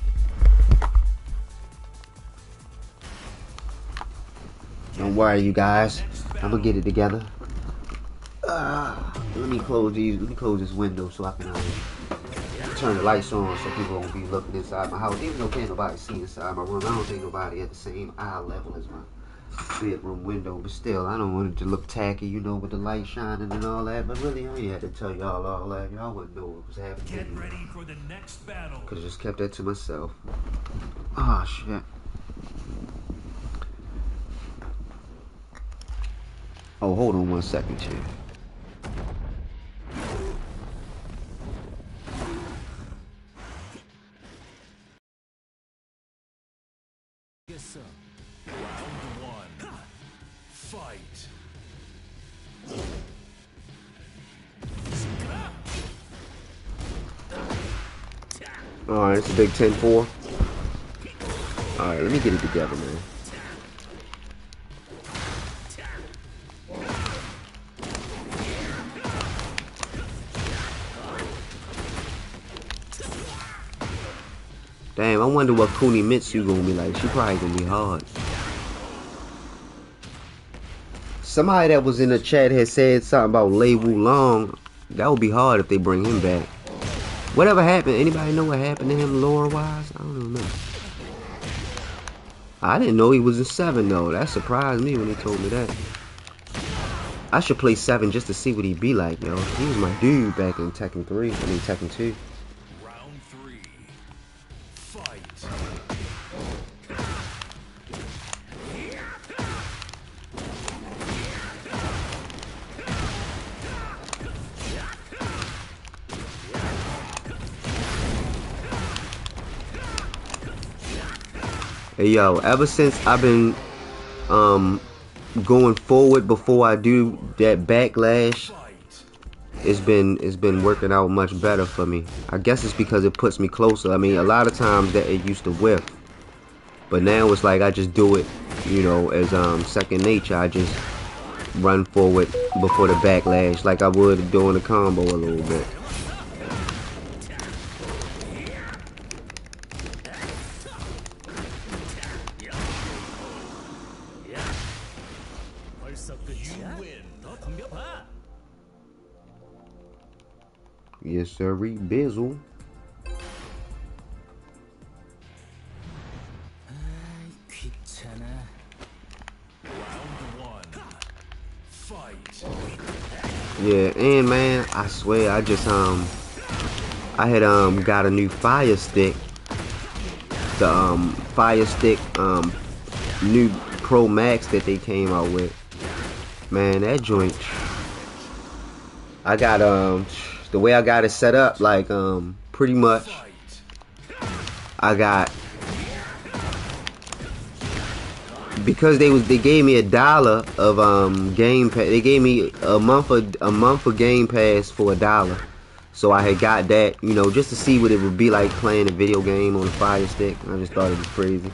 Don't worry, you guys. I'm gonna get it together. Let me close these. Let me close this window so I can turn the lights on so people won't be looking inside my house. Even though can't nobody see inside my room, I don't think nobody at the same eye level as my bedroom window. But still, I don't want it to look tacky, you know, with the light shining and all that. But really, I ain't had to tell y'all all that. Y'all wouldn't know what was happening. Get ready for the next battle. Could have just kept that to myself. Oh shit. Oh, hold on 1 second, chill. Round one. Fight. Alright, it's a big 10-4. Alright, let me get it together, man. Damn, I wonder what Kunimitsu gonna be like. She probably gonna be hard. Somebody that was in the chat had said something about Hwoarang. That would be hard if they bring him back. Whatever happened? Anybody know what happened to him lore-wise? I don't know. I didn't know he was in 7 though. That surprised me when they told me that. I should play 7 just to see what he'd be like, yo. He was my dude back in Tekken 3. I mean Tekken 2. Round three. Fight. Hey yo, ever since I've been going forward before I do that backlash, it's been working out much better for me. I guess it's because it puts me closer. I mean, a lot of times that it used to whiff, but now it's like I just do it, you know, as second nature. I just run forward before the backlash like I would doing the combo a little bit. Yes, sir, Bizzle. Round one. Fight. Yeah, and man, I swear I just I had got a new Fire Stick. The Fire Stick new Pro Max that they came out with. Man, that joint. I got the way I got it set up, like pretty much I got, because they gave me $1 of Game Pass. They gave me a month of Game Pass for $1. So I had got that, you know, just to see what it would be like playing a video game on a Fire Stick. I just thought it was crazy.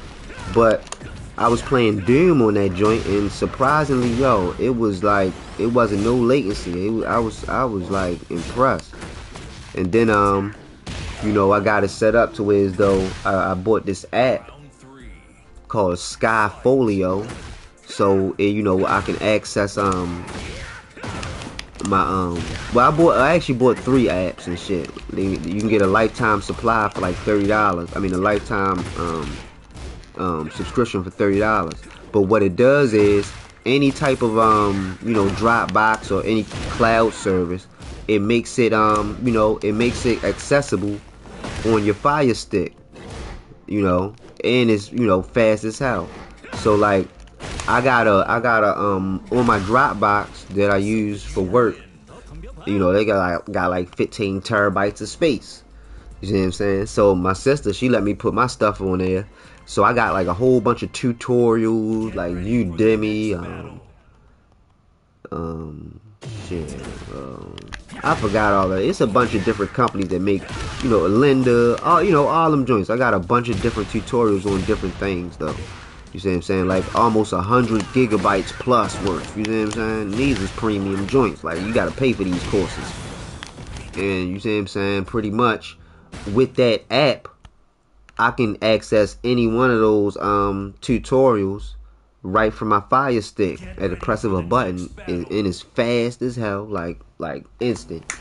But I was playing Doom on that joint, and surprisingly, yo, it was like, it wasn't no latency. I was like impressed. And then you know, I got it set up to where as though I bought this app called Skyfolio, so you know, I can access my well, I actually bought 3 apps and shit. You can get a lifetime supply for like $30. I mean, a lifetime subscription for $30. But what it does is, any type of you know, Dropbox or any cloud service, it makes it you know, it makes it accessible on your Fire Stick, you know, and it's, you know, fast as hell. So like, I got a on my Dropbox that I use for work, you know, they got like 15 terabytes of space. You see what I'm saying? So my sister, she let me put my stuff on there. So I got like a whole bunch of tutorials, like Udemy, shit. I forgot all that. It's a bunch of different companies that make, you know, Linda, all, you know, all them joints. I got a bunch of different tutorials on different things though. You see what I'm saying? Like almost 100 gigabytes plus worth. You see what I'm saying? These is premium joints. Like you gotta pay for these courses. And you see what I'm saying? Pretty much with that app, I can access any one of those tutorials right from my Fire Stick at the press of a button, and it's fast as hell, like instant,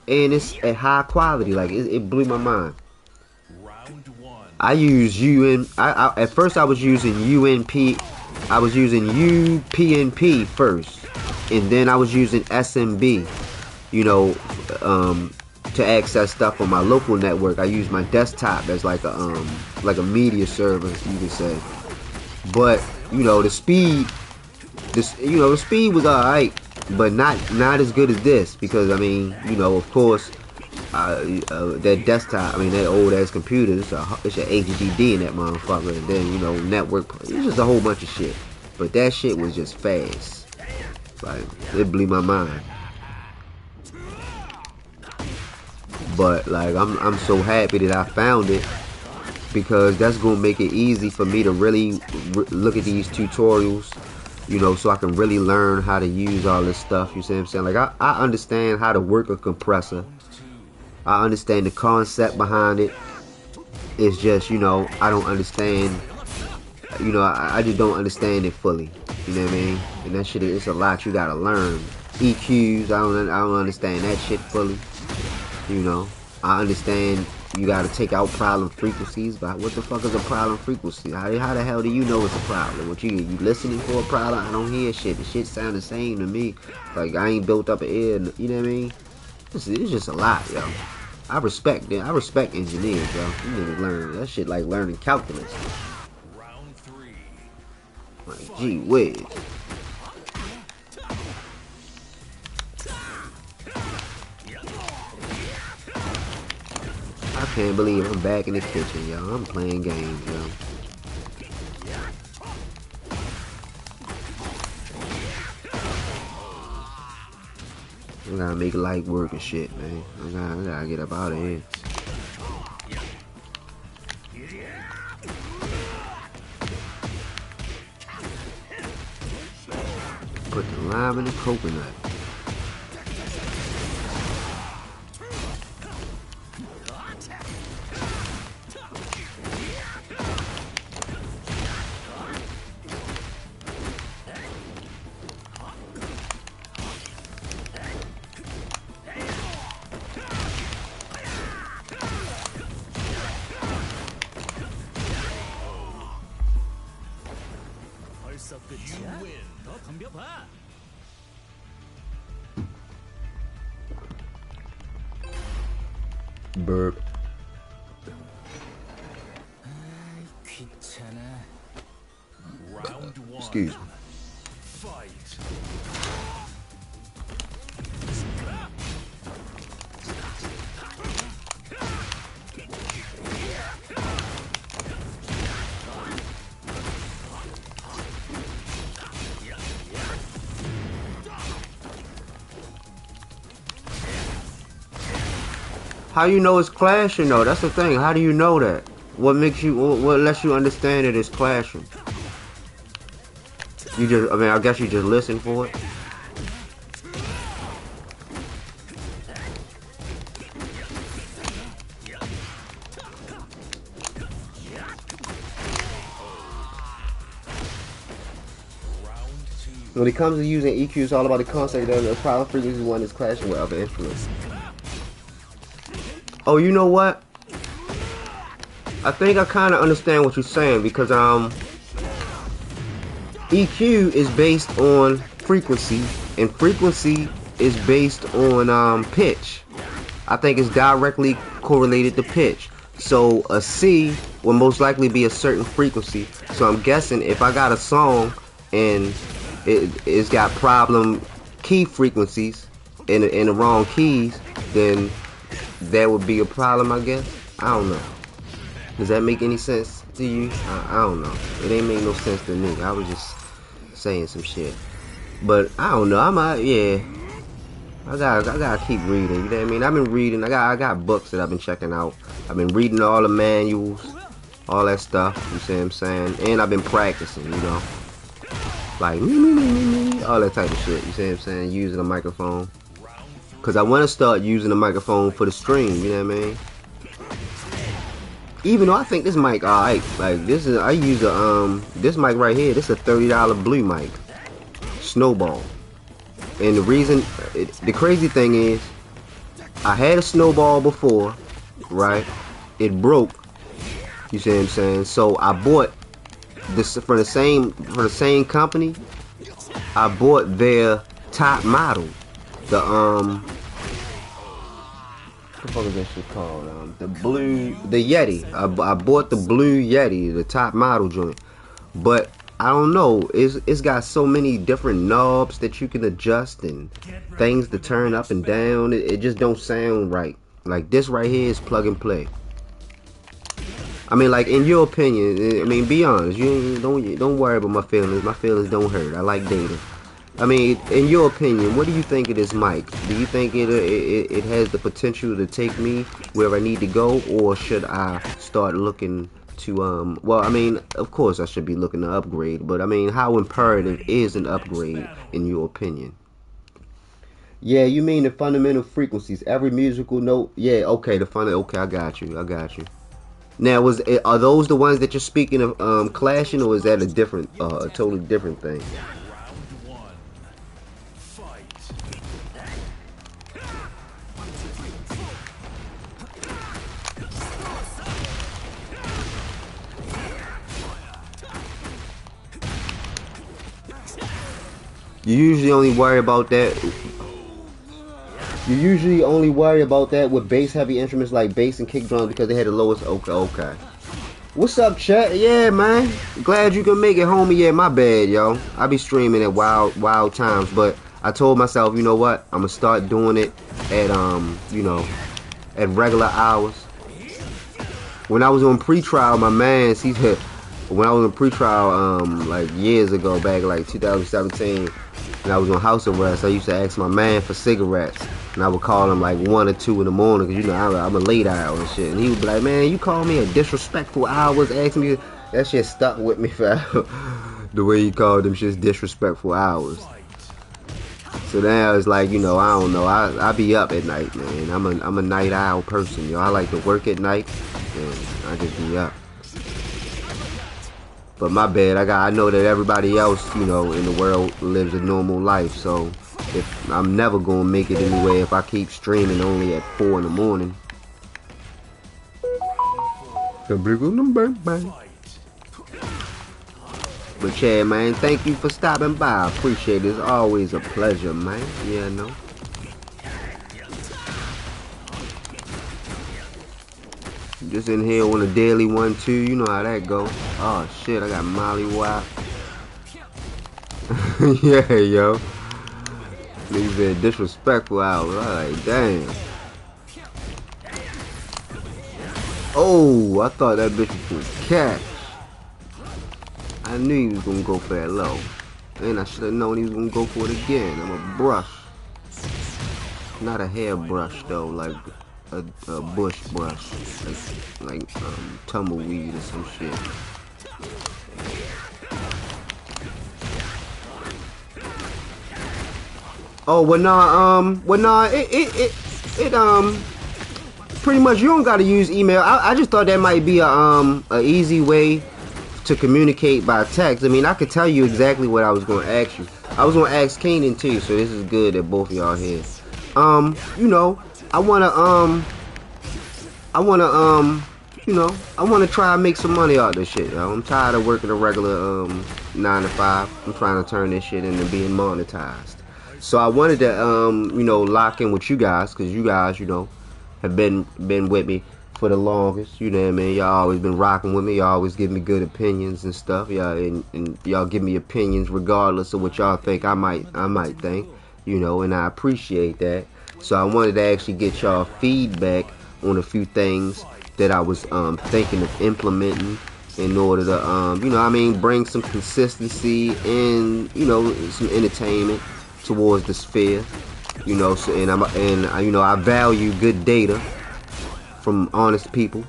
and it's at high quality. Like it blew my mind. Round one. I use at first I was using UNP, I was using UPnP first, and then I was using SMB, you know, to access stuff on my local network. I use my desktop as like a media server, you can say. But you know the speed was alright, but not as good as this, because I mean, you know, of course, that desktop, I mean that old ass computer, it's a HDD in that motherfucker, and then you know network, it's just a whole bunch of shit. But that shit was just fast, like it blew my mind. But like I'm so happy that I found it, because that's gonna make it easy for me to really look at these tutorials, you know, so I can really learn how to use all this stuff. You see what I'm saying? Like I understand how to work a compressor. I understand the concept behind it. It's just, you know, I don't understand, you know, I just don't understand it fully. You know what I mean? And that shit, it's a lot you gotta learn. EQs, I don't understand that shit fully. You know, I understand you gotta take out problem frequencies, but what the fuck is a problem frequency? How the hell do you know it's a problem? What you listening for a problem? I don't hear shit. The shit sound the same to me. Like I ain't built up an ear. You know what I mean? It's just a lot, yo. I respect engineers, yo. You need to learn that shit like learning calculus. Round three. Like gee whiz. I can't believe I'm back in the kitchen, yo. I'm playing games, yo. I gotta make light work and shit, man. I gotta get up out of here. Put the lime in the coconut. You win. Burp. Round one. Excuse me. Fight. How you know it's clashing though? That's the thing. How do you know that? What makes you? What lets you understand that it's clashing? You just, I mean, I guess you just listen for it. When it comes to using EQ, it's all about the concept that the problem frequency one is clashing with other instruments. Oh, you know what? I think I kind of understand what you're saying, because EQ is based on frequency, and frequency is based on pitch. I think it's directly correlated to pitch. So a C will most likely be a certain frequency. So I'm guessing if I got a song and it's got problem key frequencies in the wrong keys, then that would be a problem, I guess. I don't know. Does that make any sense to you? I don't know. It ain't make no sense to me. I was just saying some shit. But I don't know. Yeah. I gotta keep reading. You know what I mean? I've been reading. I got books that I've been checking out. I've been reading all the manuals, all that stuff. You see what I'm saying? And I've been practicing. You know, like all that type of shit. You see what I'm saying? Using a microphone. Cause I want to start using the microphone for the stream. You know what I mean? Even though I think this mic alright. Like this is, I use a this mic right here. This is a $30 blue mic, Snowball. And the reason, the crazy thing is, I had a Snowball before, right? It broke. You see what I'm saying? So I bought this for the same company. I bought their top model, the what the fuck is that shit called? The Yeti. I bought the blue Yeti, the top model joint, but I don't know. It's got so many different knobs that you can adjust and things to turn up and down. It just don't sound right. Like this right here is plug and play. I mean, like in your opinion, I mean, be honest. You don't worry about my feelings. My feelings don't hurt. I like data. I mean, in your opinion, what do you think of this mic? Do you think it has the potential to take me where I need to go, or should I start looking to well, I mean, of course I should be looking to upgrade, but I mean, how imperative is an upgrade in your opinion? Yeah, you mean the fundamental frequencies, every musical note. Yeah, okay, okay, I got you. Now, are those the ones that you're speaking of clashing, or is that a different a totally different thing? You usually only worry about that. You usually only worry about that with bass heavy instruments like bass and kick drums because they had the lowest. Okay. What's up, chat? Yeah, man. Glad you can make it, homie. Yeah, my bad, yo. I be streaming at wild times, but I told myself, you know what? I'm gonna start doing it at you know, at regular hours. When I was on pre-trial, my man, he said, when I was on pre-trial like years ago, back like 2017, and I was on house arrest, I used to ask my man for cigarettes, and I would call him like 1 or 2 in the morning, because you know I'm a late owl and shit, and he would be like, man, you call me a disrespectful hours, ask me. That shit stuck with me forever. The way he called them shits disrespectful hours. So now it's like, you know, I don't know, I be up at night, man. I'm a night owl person, yo. I like to work at night, and I just be up. But my bad, I know that everybody else, you know, in the world lives a normal life, so if I'm never gonna make it anyway if I keep streaming only at 4 in the morning. But yeah, man, thank you for stopping by. I appreciate it. It's always a pleasure, man. Yeah, no. Just in here on a daily one too. You know how that go. Oh shit, I got Molly Wop. Yeah, yo. Niggas been disrespectful out. Like, damn. Oh, I thought that bitch was catch. I knew he was gonna go for that low. And I should have known he was gonna go for it again. I'm a brush. Not a hair brush though, like a bush brush. Like tumbleweed or some shit. Oh, well nah, it pretty much you don't gotta use email. I just thought that might be a easy way to communicate by text. I mean, I could tell you exactly what I was gonna ask you. I was gonna ask Keenan too, so this is good that both of y'all here. You know, I wanna you know, I wanna try and make some money out of this shit, yo. I'm tired of working a regular 9 to 5. I'm trying to turn this shit into being monetized. So I wanted to you know, lock in with you guys, cause you guys, you know, have been with me for the longest, you know what I mean? Y'all always been rocking with me. Y'all always give me good opinions and stuff. Y'all and y'all give me opinions regardless of what y'all think I might think, you know, and I appreciate that. So I wanted to actually get y'all feedback on a few things that I was thinking of implementing in order to you know, I mean, bring some consistency and, you know, some entertainment towards the sphere. You know, so, you know, I value good data from honest people,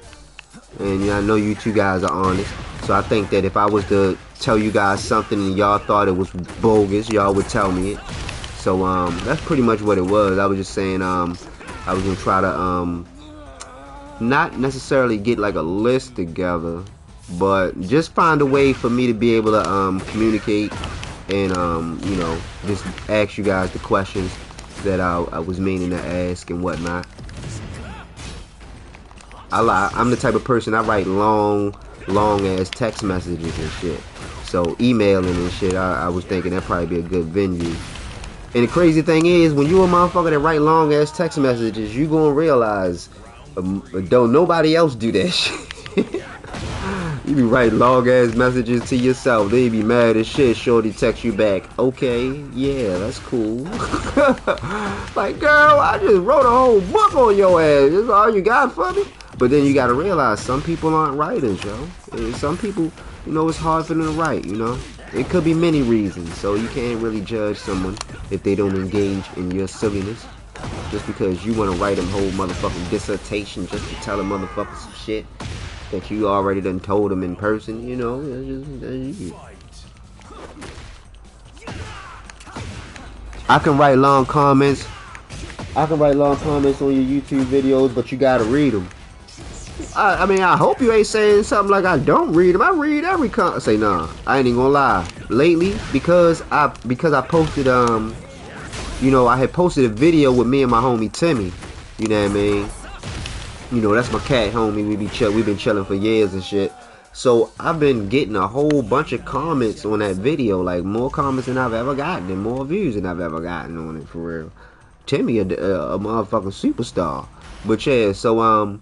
and I know you two guys are honest. So I think that if I was to tell you guys something and y'all thought it was bogus, y'all would tell me it. So that's pretty much what it was. I was just saying I was gonna try to not necessarily get like a list together, but just find a way for me to be able to communicate and you know, just ask you guys the questions that I was meaning to ask and whatnot. I'm the type of person, I write long ass text messages and shit. So emailing and shit, I was thinking that'd probably be a good venue. And the crazy thing is, when you a motherfucker that write long ass text messages, you gonna realize don't nobody else do that shit. You be writing long ass messages to yourself. They be mad as shit. Shorty text you back. Okay, yeah, that's cool. Like, girl, I just wrote a whole book on your ass. That's all you got for me. But then you gotta realize some people aren't writers, yo. And some people, you know, it's hard for them to write, you know. It could be many reasons, so you can't really judge someone if they don't engage in your silliness. Just because you want to write a whole motherfucking dissertation just to tell a motherfucker some shit that you already done told them in person, you know. I can write long comments. I can write long comments on your YouTube videos, but you gotta read them. I mean, I hope you ain't saying something like I don't read them. I read every comment. Say nah, I ain't even gonna lie. Lately, because I posted you know, I had posted a video with me and my homie Timmy. You know what I mean? You know, that's my cat homie. We've been chilling for years and shit. So I've been getting a whole bunch of comments on that video, like more comments than I've ever gotten, and more views than I've ever gotten on it, for real. Timmy a motherfucking superstar. But yeah, so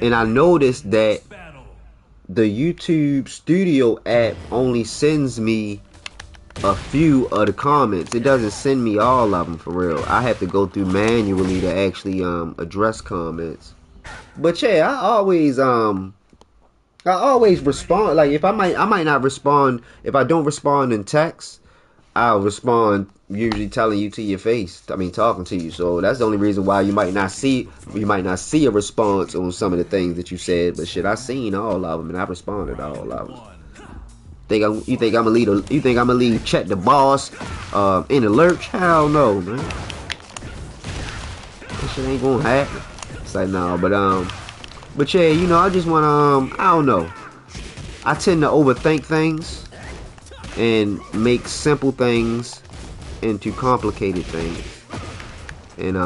and I noticed that the YouTube Studio app only sends me a few of the comments. It doesn't send me all of them, for real. I have to go through manually to actually address comments. But yeah, I always respond. Like if I might not respond. If I don't respond in text, I'll respond usually telling you to your face. I mean, talking to you. So that's the only reason why you might not see a response on some of the things that you said. But shit, I seen all of them and I responded to all of them. You think I'm gonna leave Check the Boss in a lurch? Hell no, man. That shit ain't gonna happen. It's like no, but yeah, you know, I just wanna I don't know. I tend to overthink things and make simple things into complicated things. And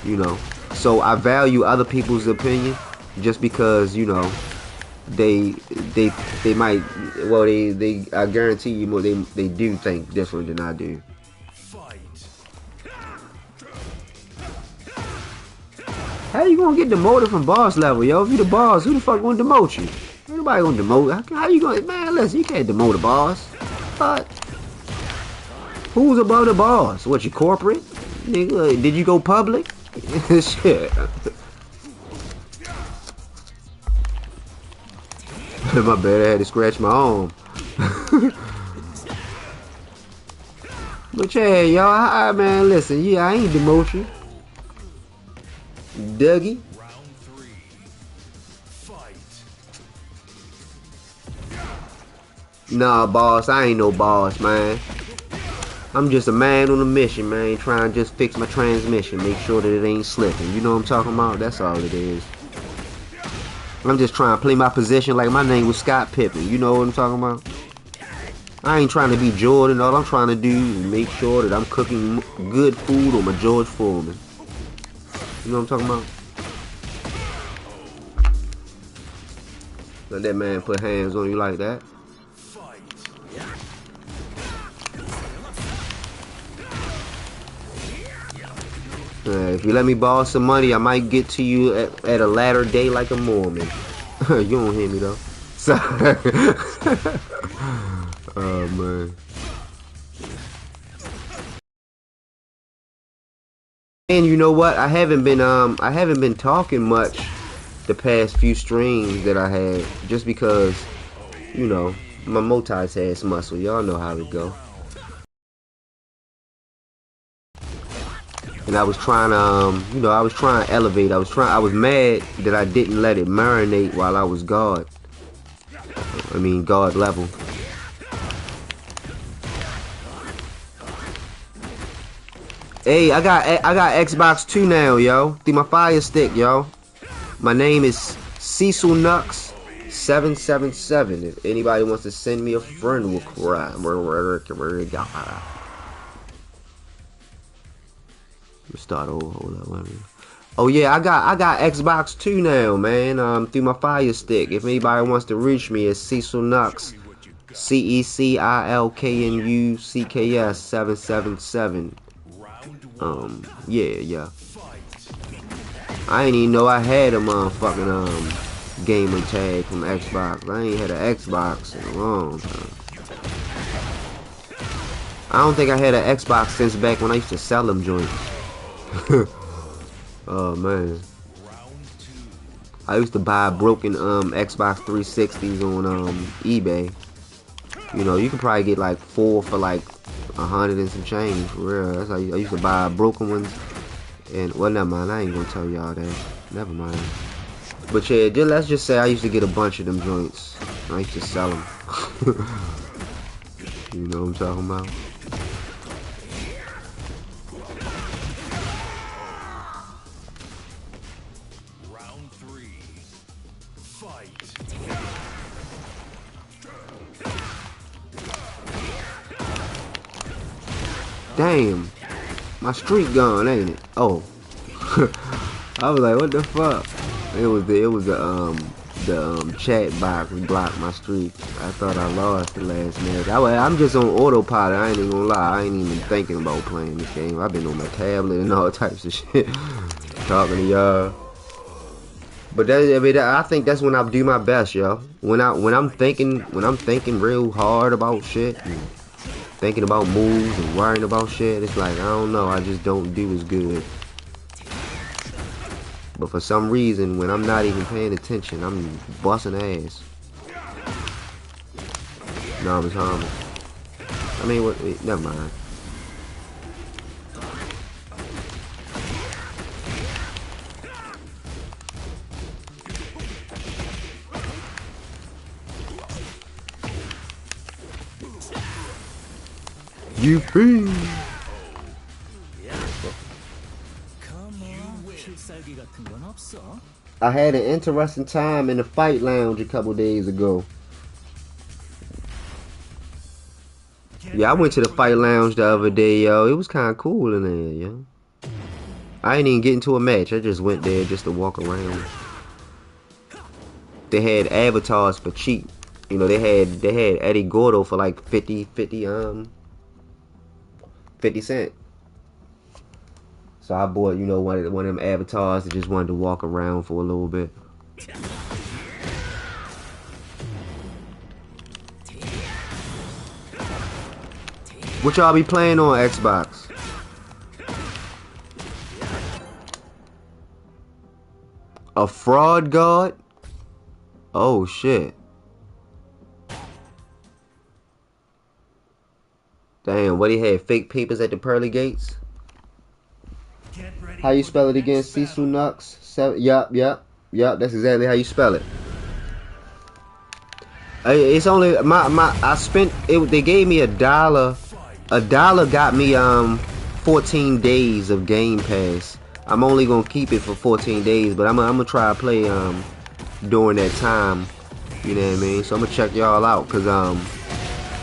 you know, so I value other people's opinion just because, you know, they might, well, they I guarantee you more they do think different than I do. How you gonna get demoted from boss level, yo? If you the boss, who the fuck gonna demote you? Nobody gonna demote. How you gonna, man? Listen, you can't demote a boss. But who's above the boss? What, you corporate? Nigga, did you go public? Shit. My bad, I had to scratch my arm. But yeah, y'all, man, listen, yeah, I ain't demote you. Dougie. Round 3. Fight. Nah, boss, I ain't no boss, man. I'm just a man on a mission, man, trying to just fix my transmission, make sure that it ain't slipping. You know what I'm talking about? That's all it is. I'm just trying to play my position like my name was Scott Pippen. You know what I'm talking about? I ain't trying to be Jordan. All I'm trying to do is make sure that I'm cooking good food on my George Foreman. You know what I'm talking about? Let that man put hands on you like that. If you let me borrow some money, I might get to you at a latter day like a Mormon. You don't hear me though. Sorry. Oh man. And you know what? I haven't been talking much the past few streams that I had, just because, you know, my multitask muscle. Y'all know how it go. and I was trying to, you know, I was trying to elevate. I was mad that I didn't let it marinate while I was guard. I mean, guard level. Hey, I got Xbox 2 now, yo. Through my Fire Stick, yo. My name is Cecil Nux 777. If anybody wants to send me a friend request, start over. Hold up. Oh yeah, I got Xbox 2 now, man. Through my Fire Stick. If anybody wants to reach me, it's Cecil Nux, CECILKNUCKS 777. Yeah. I ain't even know I had a motherfucking gamer tag from Xbox. I ain't had an Xbox in a long time. I don't think I had an Xbox since back when I used to sell them joints. Oh man. I used to buy broken Xbox 360s on eBay. You know, you can probably get like 4 for like 100 and some change, for real. That's how I used to buy broken ones. And well, never mind. I ain't gonna tell y'all that. Never mind. But yeah, let's just say I used to get a bunch of them joints. I used to sell them. You know what I'm talking about? Round 3. Fight. Damn. My streak gone, ain't it? Oh. I was like, what the fuck? It was the chat box blocked my streak. I thought I lost the last match. I'm just on autopilot. I ain't even gonna lie. I ain't even thinking about playing this game. I've been on my tablet and all types of shit, talking to y'all. But I think that's when I do my best, yo. When I'm thinking real hard about shit, and thinking about moves and worrying about shit, it's like I don't know. I just don't do as good. But for some reason, when I'm not even paying attention, I'm busting ass. No, it's harmless. I mean, what? Never mind. You free. I had an interesting time in the fight lounge a couple days ago. Yeah, I went to the fight lounge the other day, yo. It was kind of cool in there, yo. I ain't even get into a match. I just went there just to walk around. They had avatars for cheap. You know, they had Eddie Gordo for like 50 cents. So I bought, you know, one of them avatars that just wanted to walk around for a little bit. What y'all be playing on Xbox? A fraud guard? Oh shit. Damn, what he had? Fake papers at the pearly gates? How you spell it again? Cecil Nux? Yup. That's exactly how you spell it. It's only I spent it. They gave me $1. $1 got me 14 days of Game Pass. I'm only gonna keep it for 14 days, but I'm gonna try to play during that time. You know what I mean? So I'm gonna check y'all out, cause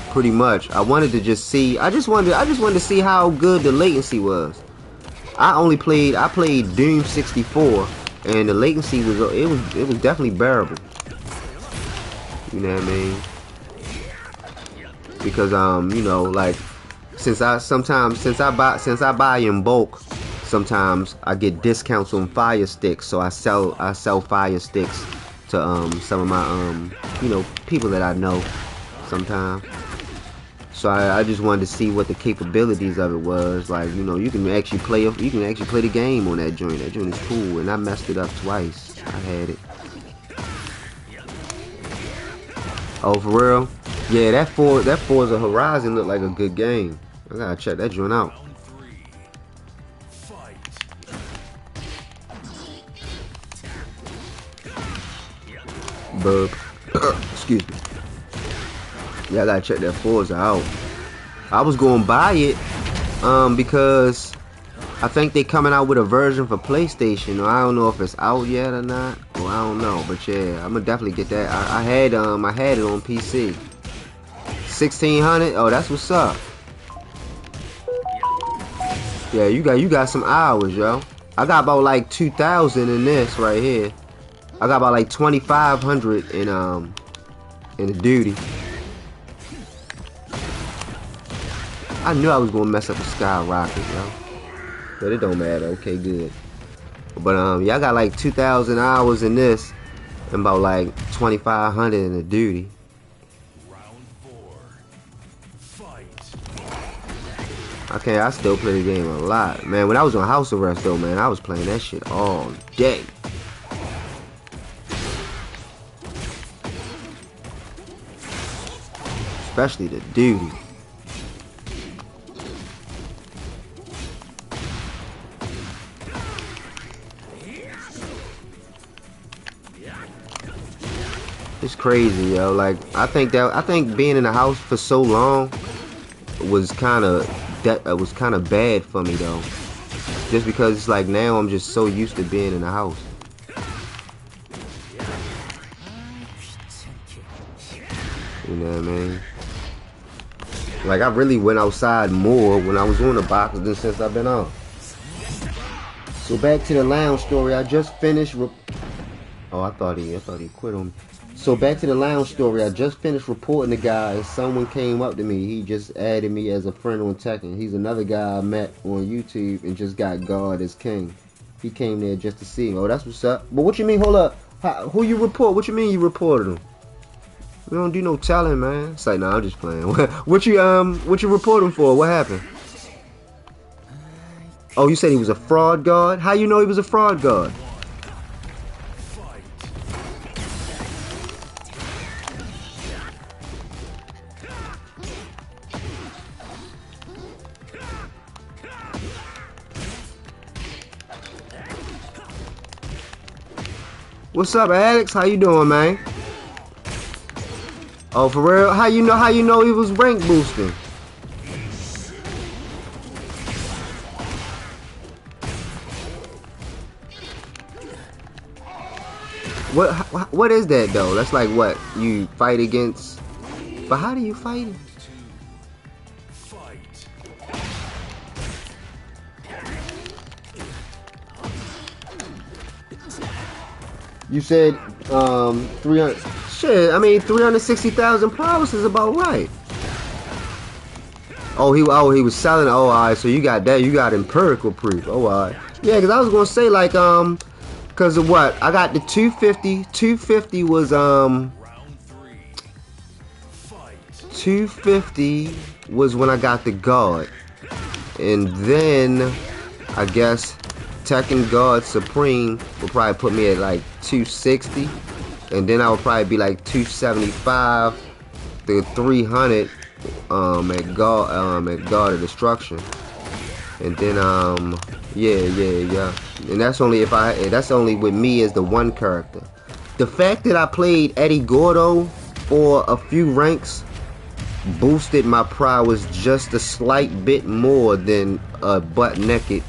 pretty much I wanted to just see. I just wanted to see how good the latency was. I played Doom 64, and the latency was it was definitely bearable. You know what I mean? Because you know, like since I buy in bulk, sometimes I get discounts on Fire Sticks, so I sell Fire Sticks to some of my you know, people that I know sometimes. So I just wanted to see what the capabilities of it was. Like, you know, you can actually play the game on that joint. That joint is cool, and I messed it up twice. I had it. Oh, for real? Yeah, that Forza Horizon looked like a good game. I gotta check that joint out. Burp. Excuse me. Yeah, I gotta check that Forza out. I was gonna buy it because I think they coming out with a version for PlayStation. I don't know if it's out yet or not. Well, I don't know, but yeah, I'm gonna definitely get that. I had it on PC. 1600. Oh, that's what's up. Yeah, you got some hours, yo. I got about like 2,000 in this right here. I got about like 2,500 in the duty. I knew I was gonna mess up the skyrocket, yo. But it don't matter. Okay, good. But yeah, I got like 2,000 hours in this, and about like 2,500 in the duty. Okay, I still play the game a lot, man. When I was on house arrest, though, man, I was playing that shit all day. Especially the duty. It's crazy, yo. Like I think being in the house for so long was kind of bad for me though. Just because it's like now I'm just so used to being in the house. You know what I mean? Like I really went outside more when I was on the box than since I've been off. So back to the lounge story. I just finished. Oh, I thought he quit on me. So back to the lounge story. I just finished reporting the guy, and someone came up to me. He just added me as a friend on Tekken. He's another guy I met on YouTube and just got God as king. He came there just to see him. Oh, that's what's up. But what you mean? Hold up. Who you report? What you mean you reported him? We don't do no telling, man. It's like, nah, I'm just playing. What you report him for? What happened? Oh, you said he was a fraud guard? How you know he was a fraud guard? What's up, Alex? How you doing, man? Oh, for real? How you know he was rank boosting? What is that though? That's like what you fight against. But how do you fight it? You said 300. Shit, I mean 360,000 prowess is about right. Oh, he was selling. Oh, alright. So you got that. You got empirical proof. Oh, alright. Yeah, because I was gonna say like because of what I got the 250. 250 was 250 was when I got the guard, and then I guess Tekken Guard Supreme would probably put me at like 260, and then I would probably be like 275 to 300 at Guard of Destruction, and then yeah, and that's only that's only with me as the one character. The fact that I played Eddie Gordo for a few ranks boosted my prowess just a slight bit more than a butt naked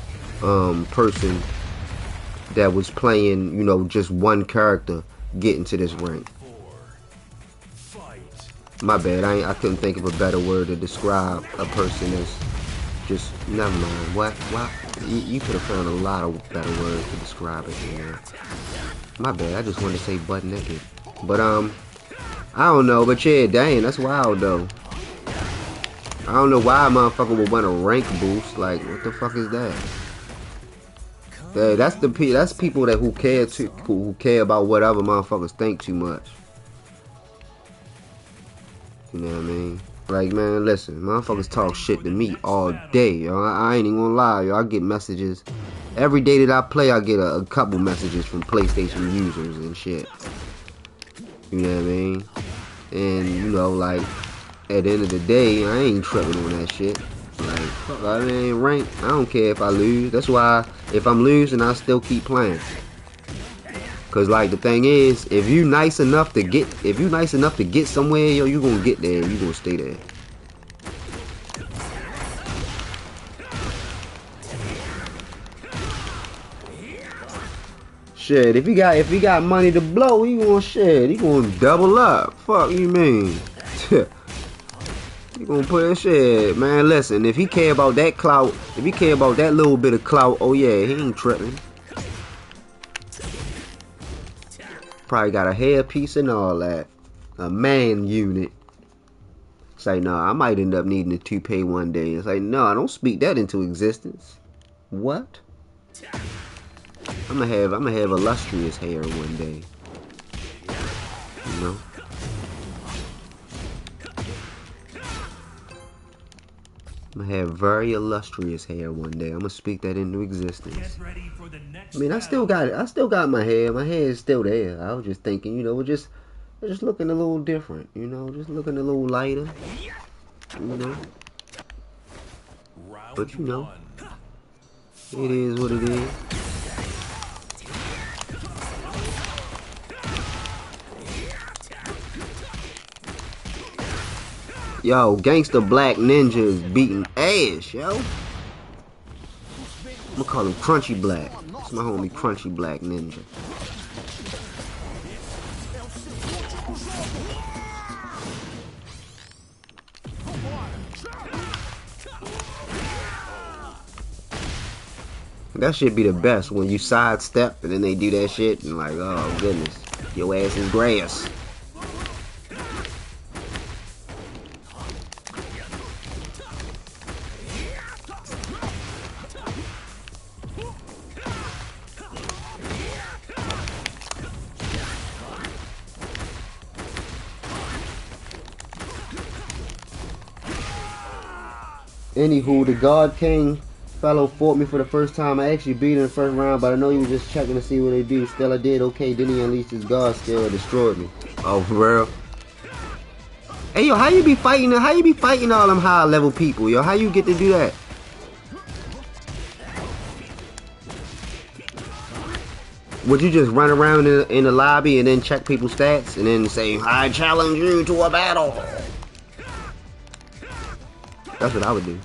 person that was playing, you know, just one character getting to this rank. My bad, I couldn't think of a better word to describe a person as just, never mind. What? You could have found a lot of better words to describe it, man. My bad, I just wanted to say butt naked. But I don't know, but yeah, dang, that's wild though. I don't know why a motherfucker would want a rank boost. Like, what the fuck is that? That's people that who care about what other motherfuckers think too much. You know what I mean? Like, man, listen, motherfuckers talk shit to me all day, yo. I ain't even gonna lie, yo. I get messages every day that I play. I get a couple messages from PlayStation users and shit. You know what I mean? And you know, like, at the end of the day, I ain't tripping on that shit. Like, fuck, I ain't ranked. I don't care if I lose. That's why if I'm losing, I still keep playing. Cause like the thing is, if you nice enough to get somewhere, yo, you gonna get there. You gonna stay there. Shit, if he got money to blow, he gonna double up. Fuck you mean? He gonna put that shit, man. Listen, if he care about that clout, if he care about that little bit of clout, oh yeah, he ain't tripping. Probably got a hairpiece and all that. A man unit. It's like, no, I might end up needing a toupee one day. It's like, no, I don't speak that into existence. What? I'm gonna have illustrious hair one day. You know? I'm gonna have very illustrious hair one day. I'm gonna speak that into existence. I mean, I still got my hair. My hair is still there. I was just thinking, you know, we're just looking a little different. You know, just looking a little lighter. You know. But you know, it is what it is. Yo, Gangsta Black Ninja is beating ass, yo. I'm gonna call him Crunchy Black. It's my homie Crunchy Black Ninja. That should be the best when you sidestep and then they do that shit and like, oh goodness, your ass is grass. Anywho, the God King fellow fought me for the first time. I actually beat him in the first round, but I know he was just checking to see what they do. Still, I did okay. Then he unleashed his God skill and destroyed me. Oh, for real? Hey, yo, how you be fighting? How you be fighting all them high level people, yo? How you get to do that? Would you just run around in the lobby and then check people's stats and then say, I challenge you to a battle? That's what I would do.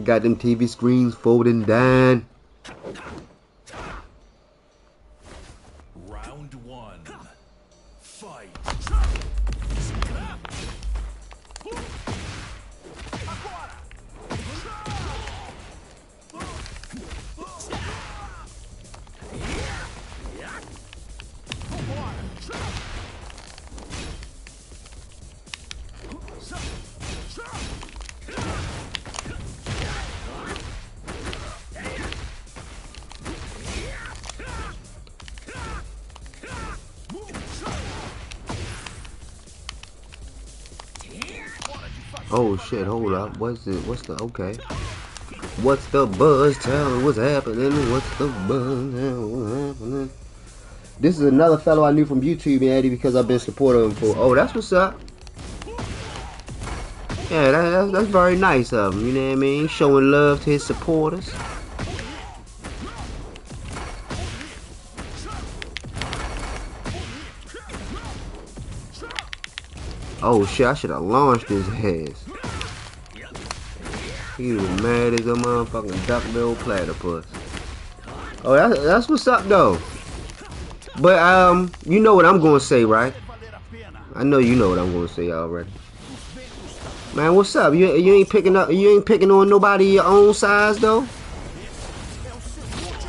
Got them TV screens folding down. Round one. Fight. Oh shit, hold up. What's the okay? What's the buzz? Tell me what's happening. What's the buzz? What's happening? This is another fellow I knew from YouTube, Eddie, because I've been supporting him for. Oh, that's what's up. Yeah, that's very nice of him. You know what I mean? Showing love to his supporters. Oh shit, I should have launched his ass. He was mad as a motherfucking duck-billed platypus. Oh, that's what's up though. But you know what I'm gonna say, right? I know you know what I'm gonna say already. Man, what's up? You ain't picking on nobody your own size though?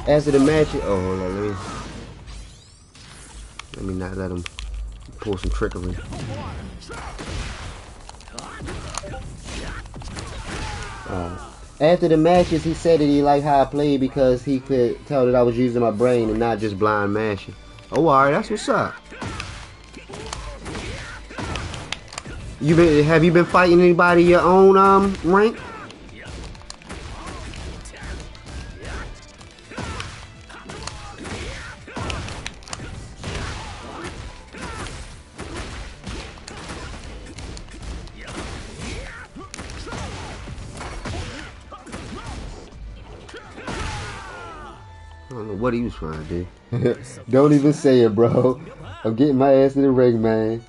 After the match, oh hold on, let me not let him pull some trickery. After the matches, he said that he liked how I played because he could tell that I was using my brain and not just blind mashing. Oh, alright, that's what's up. Have you been fighting anybody your own rank? I don't know what he was trying to do. Don't even say it, bro. I'm getting my ass in the ring, man.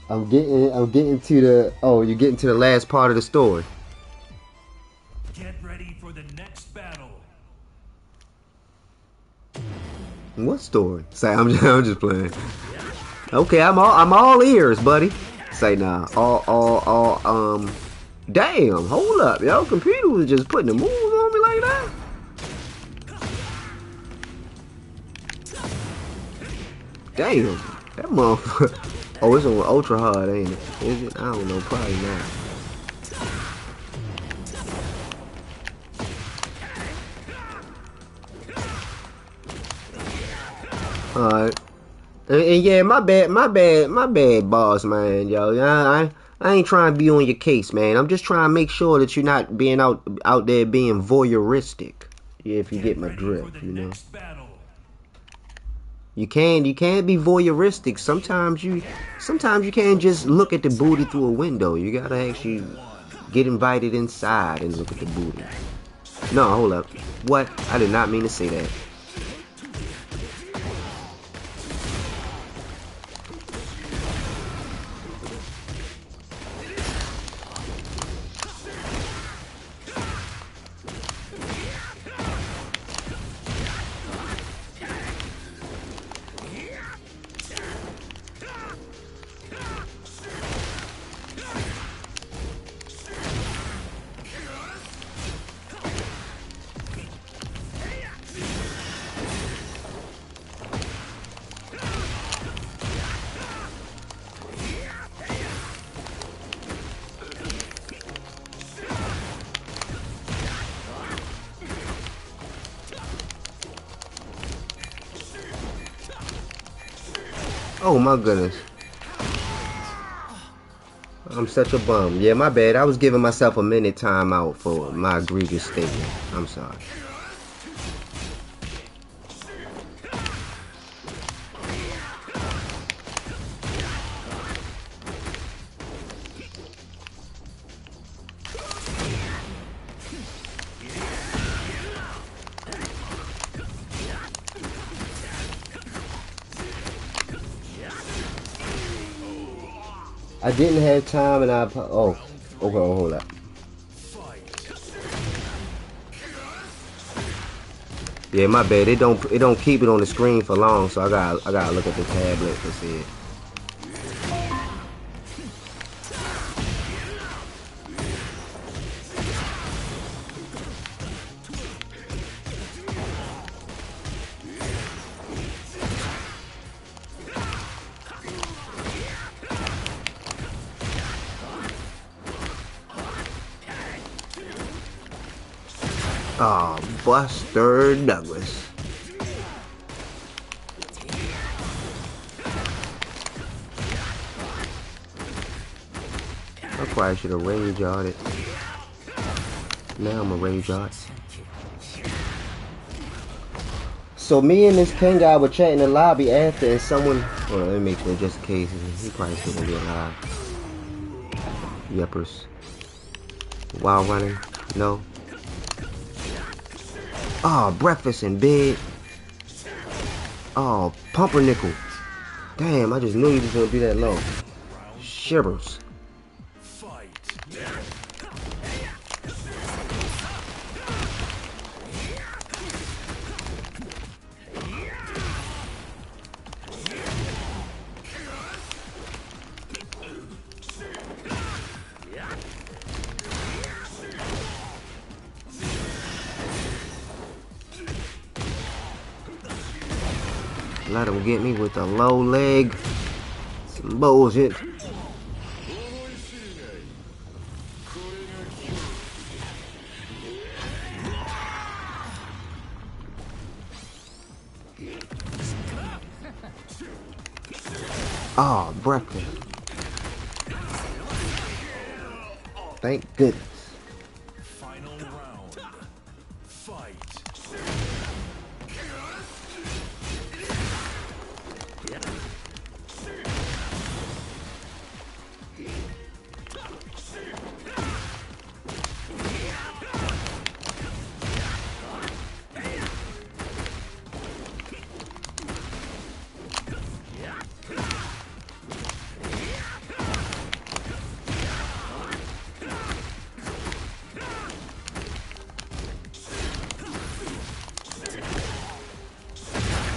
I'm getting to the. Oh, you're getting to the last part of the story. Get ready for the next battle. What story? Say, I'm just playing. Okay, I'm all ears, buddy. Say nah. Damn, hold up, yo. Computer was just putting the moves on me like that. Damn, that motherfucker. Oh, it's on ultra hard, ain't it? Is it? I don't know, probably not. Alright. And yeah, my bad, boss, man, yo. I ain't trying to be on your case, man. I'm just trying to make sure that you're not being out there being voyeuristic. Yeah, if you get my drift, you know. You can't be voyeuristic. Sometimes you can't just look at the booty through a window. You gotta actually get invited inside and look at the booty. No, hold up. What? I did not mean to say that. Oh my goodness. I'm such a bum. Yeah, my bad. I was giving myself a minute time out for my egregious statement. I'm sorry. I didn't have time and okay, hold up. Yeah, my bad. It don't keep it on the screen for long, so I gotta look at the tablet to see it. Oh, Buster Douglas. I probably should have rage it. Now I'm a rage art. So me and this Ken guy were chatting in the lobby after, and someone. Hold on, let me make sure just in case. He probably shouldn't be alive. Yuppers. While running. No. Oh, breakfast in bed. Oh, pumpernickel. Damn, I just knew he was gonna be that low. Shivers. Let him get me with a low leg. Some bullshit. Oh, breakfast. Thank goodness. Final round. Fight.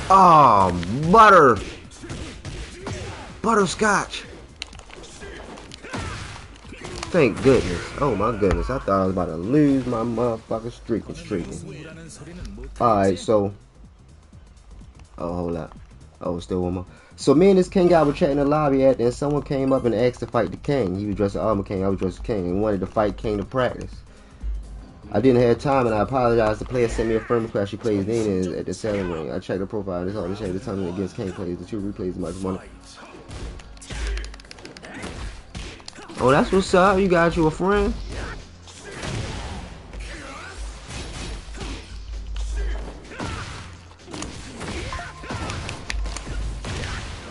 Oh, butterscotch. Thank goodness. Oh my goodness. I thought I was about to lose my motherfucking streaking. Alright, so. Oh, hold up. Oh, still one more. So me and this king guy were chatting in the lobby at, and someone came up and asked to fight the king. He was dressed as Armor King, I was dressed as King, and wanted to fight King to practice. I didn't have time, and I apologized. The player sent me a friend request. She plays Nina at the selling ring. I checked the profile, and it's all the shade. The tournament against King plays. The two replays much money. Oh, that's what's up. You got you a friend?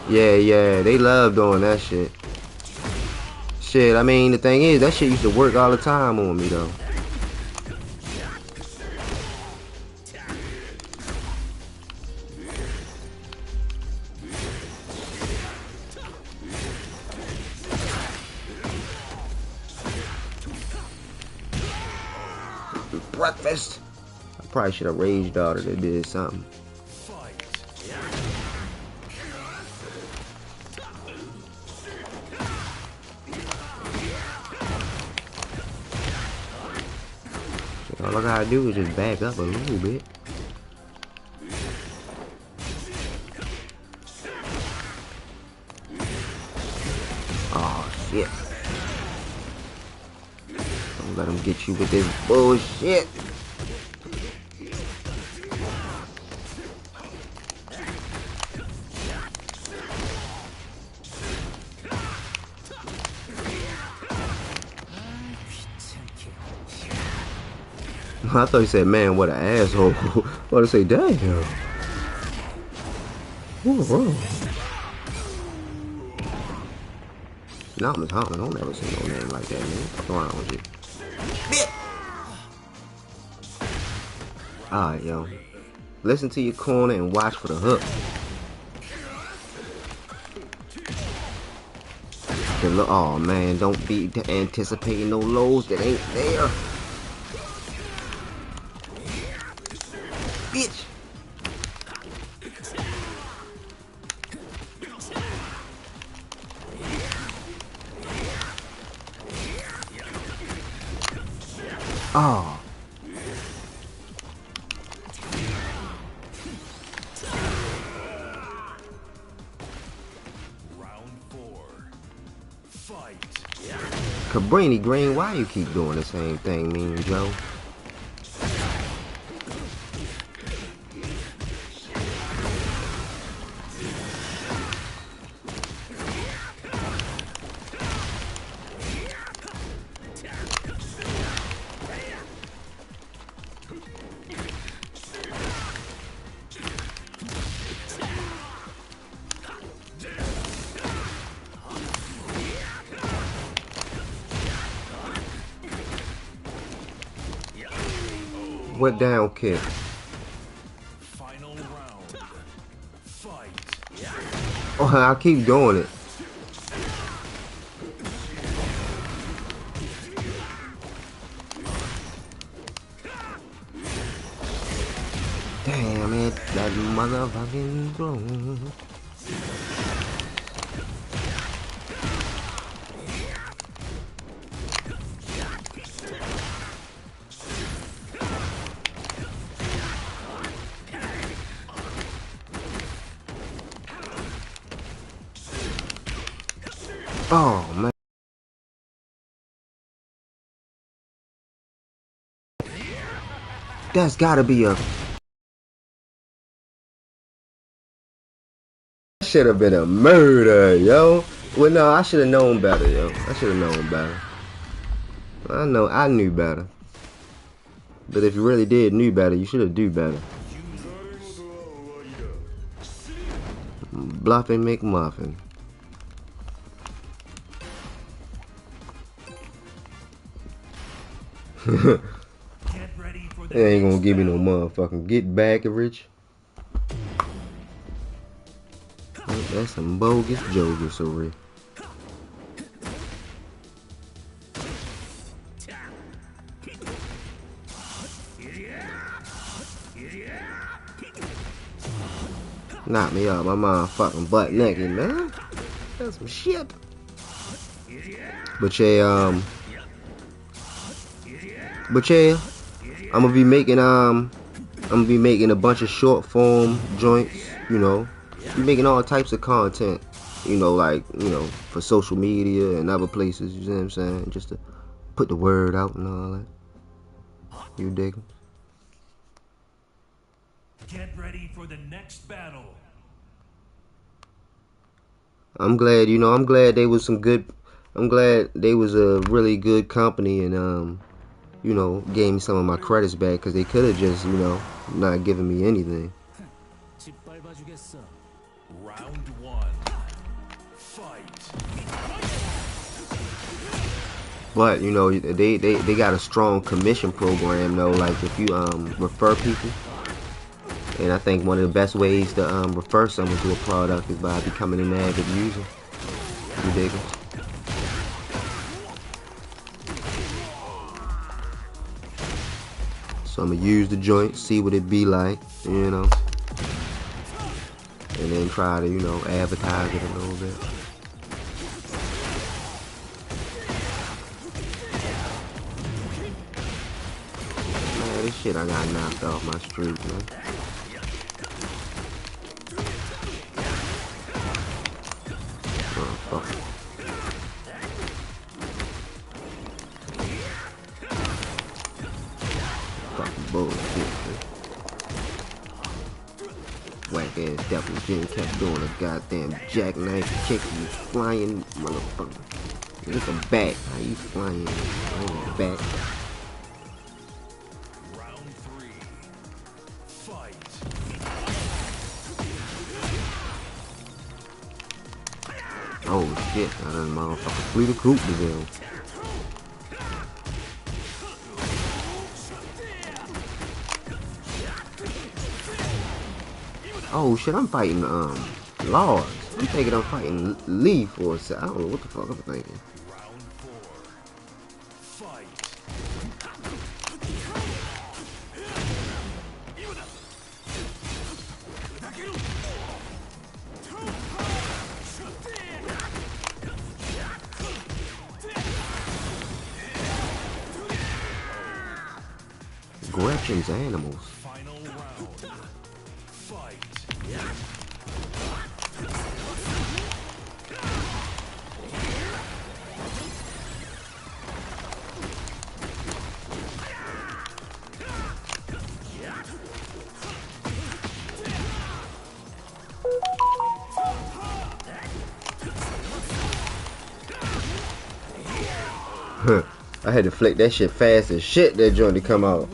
Yeah, they love doing that shit. Shit, I mean, the thing is, that shit used to work all the time on me, though. Breakfast. I probably should have raged daughter that did something. All I gotta do is just back up a little bit. Oh shit. Don't let him get you with this bullshit. I thought you said, man, what an asshole. What to say, damn. Whoa. Nah, Miss Holland, don't ever say no name like that, man. What's wrong with you? Alright, yo. Listen to your corner and watch for the hook. Oh, man, don't be anticipating no lows that ain't there. Bitch. Oh. Round 4. Fight. Cabrini Green, why you keep doing the same thing, Mean Joe? What down kick? Final round. Fight. Oh, I keep doing it. Damn it, that motherfucking drone. Oh man. That's gotta be a... Should have been a murder, yo. Well, no, I should have known better, yo. I should have known better. I know I knew better. But if you really did knew better, you should have do better. Bluffing McMuffin. Get ready for the They ain't gonna next give me no battle. motherfucking get back, Rich. That's some bogus jogus over here. Knock me out my motherfucking butt naked, man. That's some shit. But yeah, I'm gonna be making a bunch of short form joints, you know. Be making all types of content, you know, like, you know, for social media and other places, you know what I'm saying? Just to put the word out and all that. You dig? Get ready for the next battle. I'm glad, you know, I'm glad they was a really good company and you know, gave me some of my credits back because they could have just, you know, not given me anything. Round one. Fight. But you know, they got a strong commission program though. Like if you refer people, and I think one of the best ways to refer someone to a product is by becoming an avid user. You dig it? So I'm gonna use the joint, see what it be like, you know, and then try to, you know, advertise it a little bit. Man, this shit I got knocked off my street, man. Oh, fuck. Fucking bullshit, man. Whack ass devil Jim kept doing a goddamn jackknife kick, you flying motherfucker. It's a bat. How you flying? I'm a bat. Round three. Fight. Oh shit, I done motherfucker flew the coop to them. Oh shit, I'm fighting Lars. I'm thinking I'm fighting Lee for a sec. I don't know what the fuck I'm thinking. Round four. Fight. Gretchen's animals. Final round. Fight. I had to flick that shit fast as shit, that joint to come out.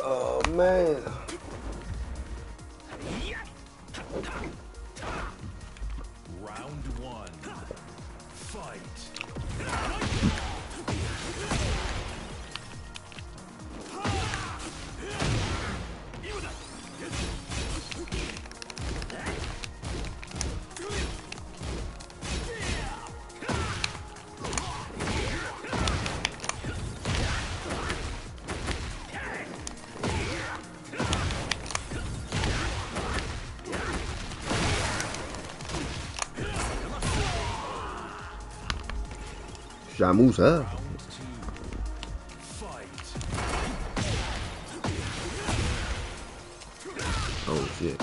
Oh man. Round one. Fight. Shamu's up. Round two. Fight. Oh shit.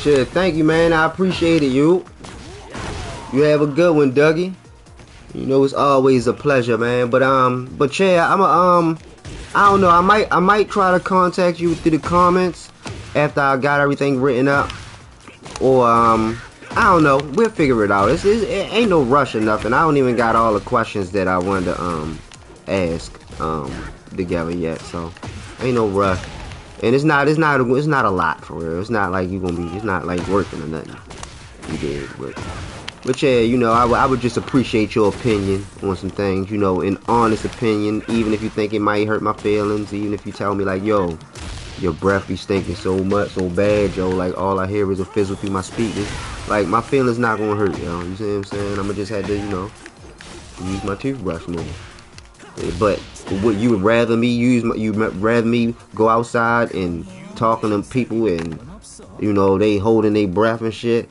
Shit, thank you, man. I appreciate it, you. You have a good one, Dougie. You know it's always a pleasure, man. But yeah, I don't know. I might try to contact you through the comments after I got everything written up, or I don't know. We'll figure it out. It ain't no rush or nothing. I don't even got all the questions that I wanted to ask together yet, so ain't no rush. And it's not a lot for real. It's not like it's not like working or nothing. You did, but yeah, you know, I would just appreciate your opinion on some things, you know, an honest opinion, even if you think it might hurt my feelings, even if you tell me like, yo, your breath be stinking so bad, yo, like all I hear is a fizzle through my speakers. Like, my feelings not gonna hurt, yo. You see what I'm saying? I'ma just have to, you know, use my toothbrush more. But what you would rather me rather me go outside and talking to people and, you know, they holding their breath and shit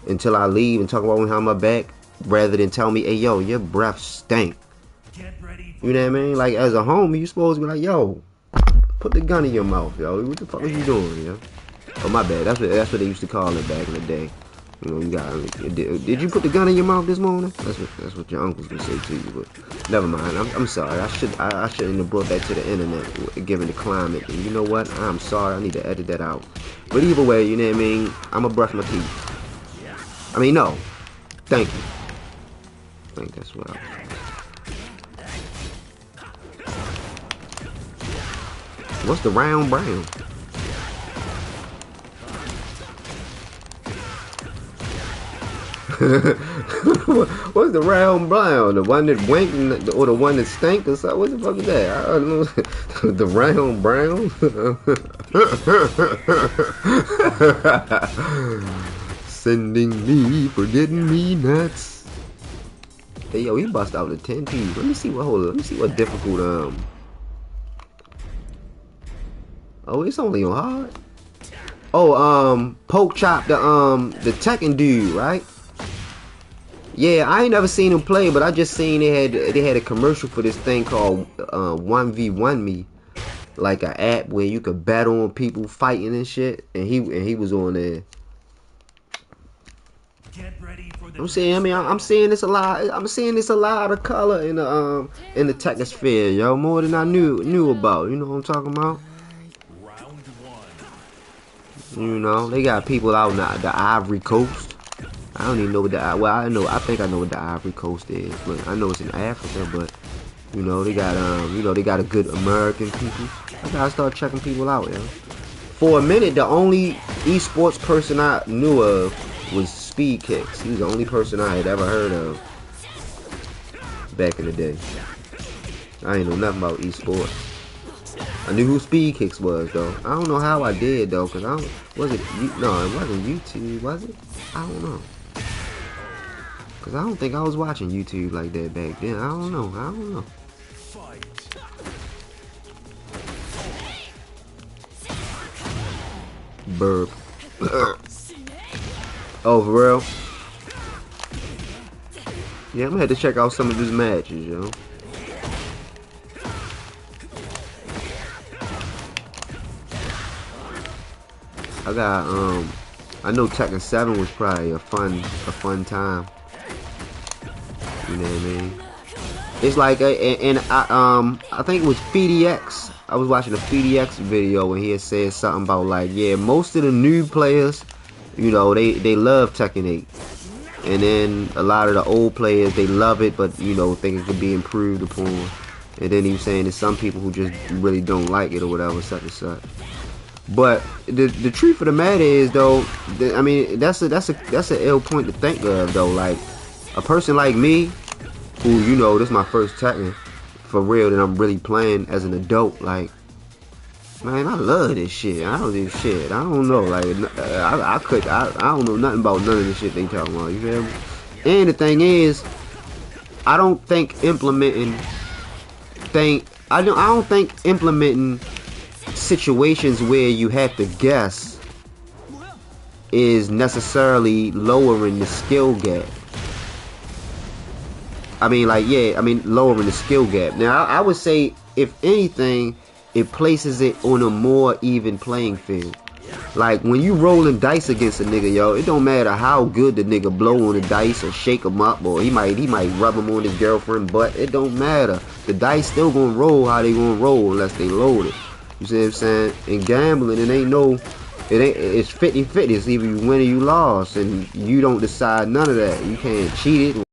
until I leave and talk about how my back, rather than tell me, hey, yo, your breath stink. You know what I mean? Like, as a homie, you supposed to be like, yo, put the gun in your mouth, yo. What the fuck are you doing, yo? Oh, my bad. That's what they used to call it back in the day. You know, you got. Did you put the gun in your mouth this morning? That's what your uncles would say to you. But never mind. I'm sorry. I shouldn't have brought that to the internet, given the climate. And you know what? I'm sorry. I need to edit that out. But either way, you know what I mean. I'ma brush my teeth. I mean, no. Thank you. I think that's what I was. What's the round brown? What's the round brown? The one that winked or the one that stank or something? What the fuck is that? I don't know. The round brown? Sending me, forgetting me nuts. Hey, yo, he bust out the 10 piece. Let me see what difficult, oh, it's only on hard. Oh, Poke Chop, the Tekken dude, right? Yeah, I ain't never seen him play, but I just seen they had a commercial for this thing called 1v1 Me, like an app where you could battle on people fighting and shit, and he was on there. I'm saying, I mean, I'm seeing this a lot. I'm seeing this a lot of color in the Tekken sphere, yo, more than I knew about. You know what I'm talking about? You know, they got people out in the Ivory Coast. I don't even know what I think I know what the Ivory Coast is, but I know it's in Africa. But you know, they got they got a good American people. I gotta start checking people out, yo. For a minute, the only esports person I knew of was Speed Kicks. He was the only person I had ever heard of back in the day. I ain't know nothing about esports. I knew who Speed Kicks was, though. I don't know how I did, though, because it wasn't YouTube, was it? I don't know. Because I don't think I was watching YouTube like that back then. I don't know. Burp. Oh, for real? Yeah, I'm gonna have to check out some of his matches, yo. I know Tekken 7 was probably a fun time. You know what I mean? It's like, I think it was FDX. I was watching a FDX video and he had said something about like, yeah, most of the new players, you know, they love Tekken 8. And then a lot of the old players, they love it, but, you know, think it could be improved upon. And then he was saying there's some people who just really don't like it or whatever, such and such. But the truth of the matter is, though, I mean, that's an ill point to think of, though. Like, a person like me, who, you know, this is my first Tekken, for real, that I'm really playing as an adult, like, man, I love this shit. I don't do shit. I don't know, like, I don't know nothing about none of the shit they talking about, you feel me? And the thing is, I don't think implementing situations where you have to guess is necessarily lowering the skill gap. I mean, like, yeah, I mean, lowering the skill gap. Now, I would say, if anything, it places it on a more even playing field. Like, when you rolling dice against a nigga, yo, it don't matter how good the nigga blow on the dice or shake him up, or he might rub him on his girlfriend butt. It don't matter. The dice still gonna roll how they gonna roll unless they load it. You see what I'm saying? In gambling, it's 50-50. It's either you win or you lost, and you don't decide none of that. You can't cheat it.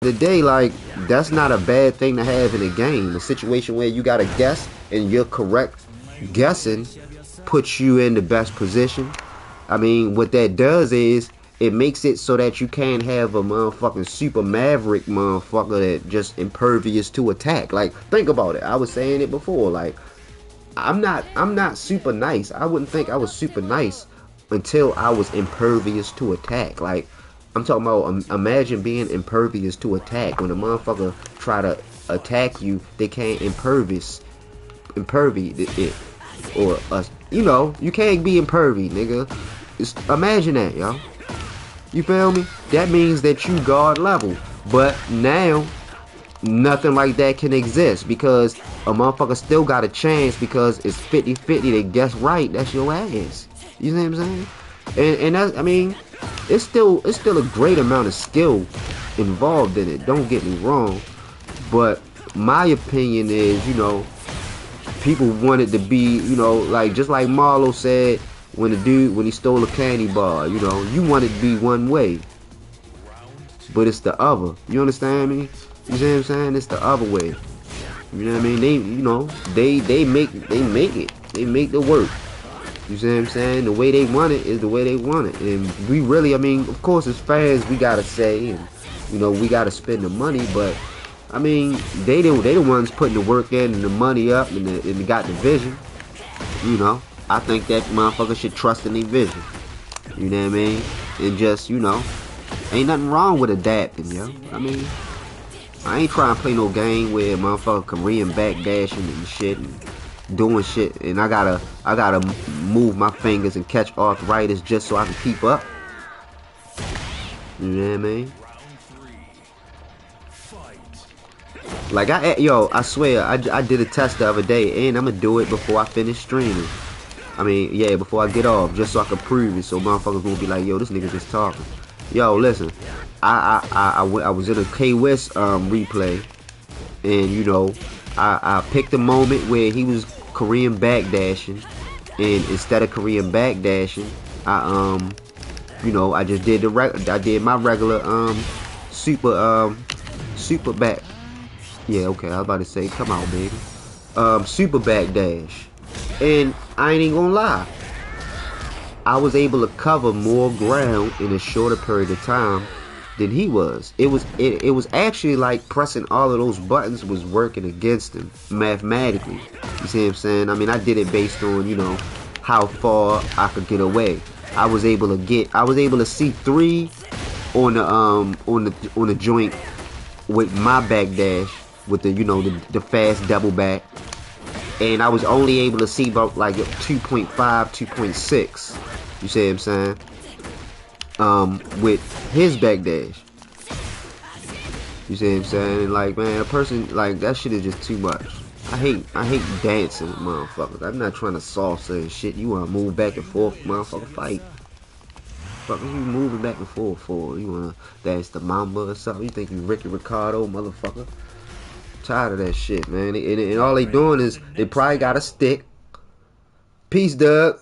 The day, like, that's not a bad thing to have in a game. A situation where you gotta guess and you're correct guessing puts you in the best position. I mean, what that does is it makes it so that you can't have a motherfucking super maverick motherfucker that just impervious to attack. Like, think about it. I was saying it before. Like, I'm not super nice. I wouldn't think I was super nice until I was impervious to attack. Like, I'm talking about, imagine being impervious to attack. When a motherfucker try to attack you, they can't impervious it, or us. You know, you can't be impervious, nigga. Imagine that, yo. You feel me? That means that you guard level. But now, nothing like that can exist, because a motherfucker still got a chance, because it's 50-50. They guess right, that's your ass. You know what I'm saying? And that's, I mean, it's still a great amount of skill involved in it. Don't get me wrong, but my opinion is, you know, people want it to be, you know, like, just like Marlo said when he stole a candy bar. You know, you want it to be one way, but it's the other. You understand me? You see what I'm saying? It's the other way. You know what I mean? They, you know, they make it. They make the work. You see what I'm saying? The way they want it is the way they want it. And we really, I mean, of course, as fans, we gotta say, and, you know, we gotta spend the money, but I mean, they the ones putting the work in and the money up, and they got the vision. You know, I think that motherfucker should trust in their vision. You know what I mean? And just, you know, ain't nothing wrong with adapting, yo. I mean, I ain't trying to play no game where motherfucker Korean backdashing and shit and doing shit, and I gotta move my fingers and catch arthritis just so I can keep up. You know what I mean? Like, I swear, I did a test the other day, and I'm gonna do it before I finish streaming. I mean, yeah, before I get off, just so I can prove it, so motherfuckers won't be like, yo, this nigga just talking. Yo, listen, I was in a K-West replay, and, you know, I picked a moment where he was Korean backdashing, and instead of Korean backdashing, you know, I just did my regular super back. Yeah, okay, I was about to say, come on, baby. Super backdash, and I ain't even gonna lie, I was able to cover more ground in a shorter period of time than he was. It was actually like pressing all of those buttons was working against him mathematically. You see what I'm saying? I mean, I did it based on, you know, how far I could get away. I was able to see 3 on the joint with my backdash with the, you know, the fast double back, and I was only able to see about like 2.5, 2.6. You see what I'm saying? With his backdash. You see what I'm saying? And like, man, a person like that shit is just too much. I hate dancing with motherfuckers. I'm not trying to salsa and shit. You wanna move back and forth, motherfucker, fight. Fuck, you moving back and forth for? You wanna dance the mamba or something? You think you Ricky Ricardo, motherfucker? Tired of that shit, man. And all they doing is they probably got a stick. Peace, Doug.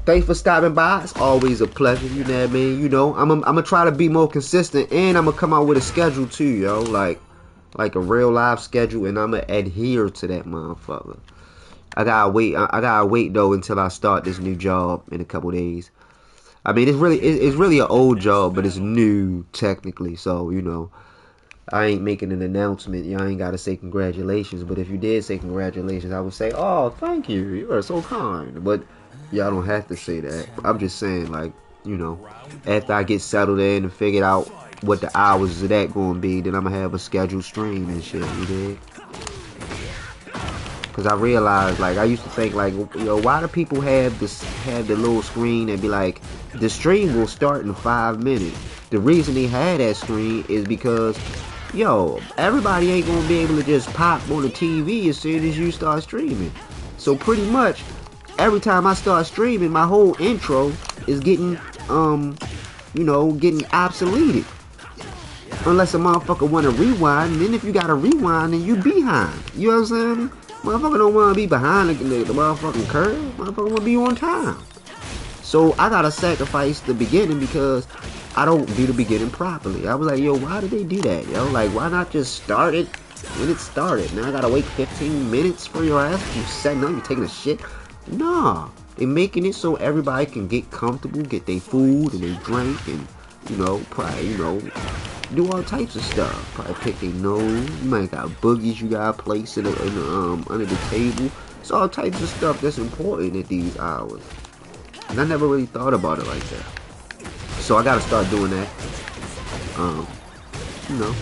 Thanks for stopping by. It's always a pleasure. You know what I mean? You know, I'm gonna try to be more consistent, and I'm gonna come out with a schedule too, yo. Like a real live schedule, and I'm gonna adhere to that motherfucker. I gotta wait though until I start this new job in a couple days. I mean, it's really an old job, but it's new technically. So, you know, I ain't making an announcement. Y'all ain't gotta say congratulations. But if you did say congratulations, I would say, oh, thank you. You are so kind. But y'all don't have to say that. I'm just saying, like, you know, after I get settled in and figured out what the hours of that gonna be, then I'm gonna have a scheduled stream and shit. You dig? Cause I realized, like, I used to think, like, you know, why do people have the little screen and be like, the stream will start in 5 minutes? The reason they had that screen is because, yo, everybody ain't gonna be able to just pop on the TV as soon as you start streaming. So pretty much, every time I start streaming, my whole intro is getting, you know, getting obsoleted. Unless a motherfucker want to rewind, and then if you got to rewind, then you behind. You know what I'm saying? Motherfucker don't want to be behind the motherfucking curve. Motherfucker want to be on time. So I gotta sacrifice the beginning because I don't do the beginning properly. I was like, yo, why did they do that? Yo, like, why not just start it when it started? Now I gotta wait 15 minutes for your ass. You setting up, you taking a shit? Nah, they making it so everybody can get comfortable, get their food and their drink, and you know, probably, you know, do all types of stuff. Probably pick their nose. You might got boogies you gotta place in the under the table. It's all types of stuff that's important at these hours. And I never really thought about it like that. So I gotta start doing that. You know.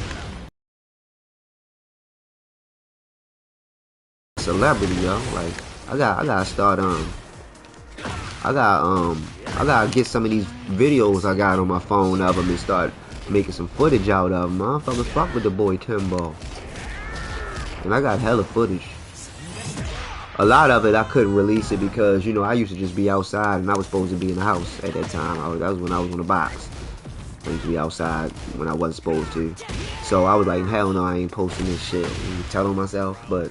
Celebrity, yo. Like, I gotta start, I gotta get some of these videos I got on my phone of them and start making some footage out of them. Motherfuckers fuck with the boy Timbo. And I got hella footage. A lot of it I couldn't release it because, you know, I used to just be outside and I was supposed to be in the house at that time. That was when I was on the box. I used to be outside when I wasn't supposed to. So I was like, hell no, I ain't posting this shit. And telling myself, but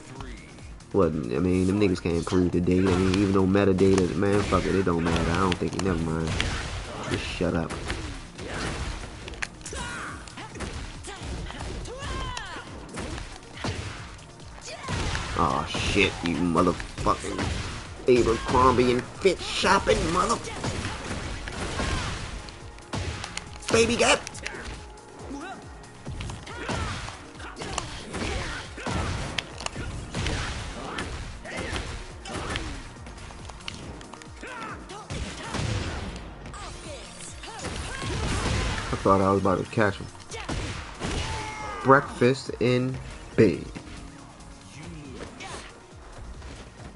what? I mean, them niggas can't prove the date. I mean, even though metadata, man, fuck it, it don't matter. I don't think it. Never mind. Just shut up. Oh shit, you motherfucking Abercrombie and Fitch shopping mother. Baby Gap. I thought I was about to catch him. Breakfast in bed.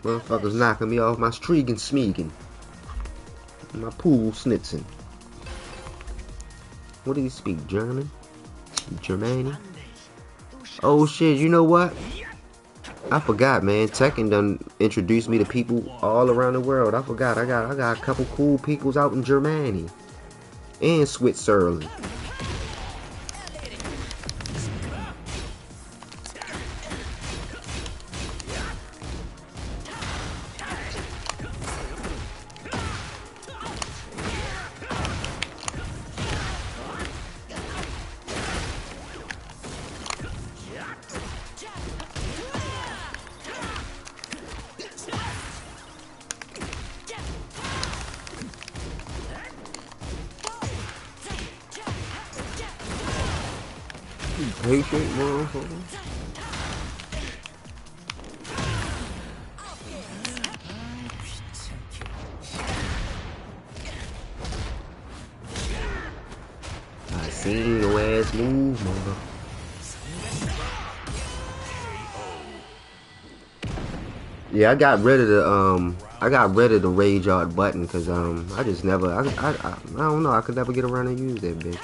Motherfuckers knocking me off my streak and smeegin. My pool snitzing. What do you speak? German? Germany? Oh shit, you know what? I forgot, man. Tekken done introduced me to people all around the world. I forgot. I got a couple cool peoples out in Germany. And Switzerland. Patient motherfucker. I seen your ass move, mother. Yeah, I got rid of the rage art button because I just never I don't know, I could never get around and use that bitch.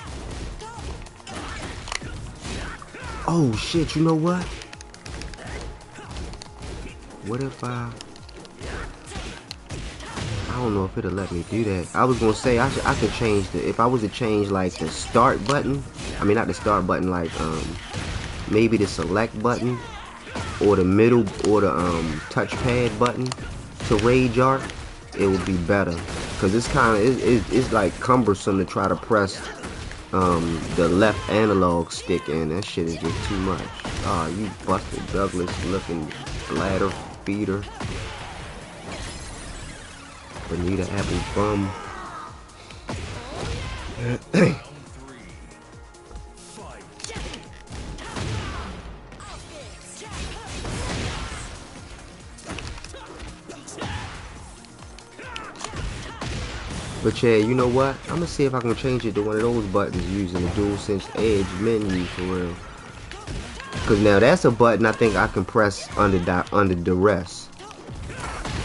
Oh shit, you know what? What if I don't know if it'll let me do that. I was gonna say I could change if I was to change like the start button. I mean not the start button, like maybe the select button or the middle or the touchpad button to rage art, it would be better. Cause it's kinda it's like cumbersome to try to press the left analog stick in. That shit is just too much. Oh, you busted Douglas looking bladder feeder. Bonita apple bum. But yeah, you know what? I'm gonna see if I can change it to one of those buttons using the DualSense Edge menu for real. Cause now that's a button I think I can press under duress.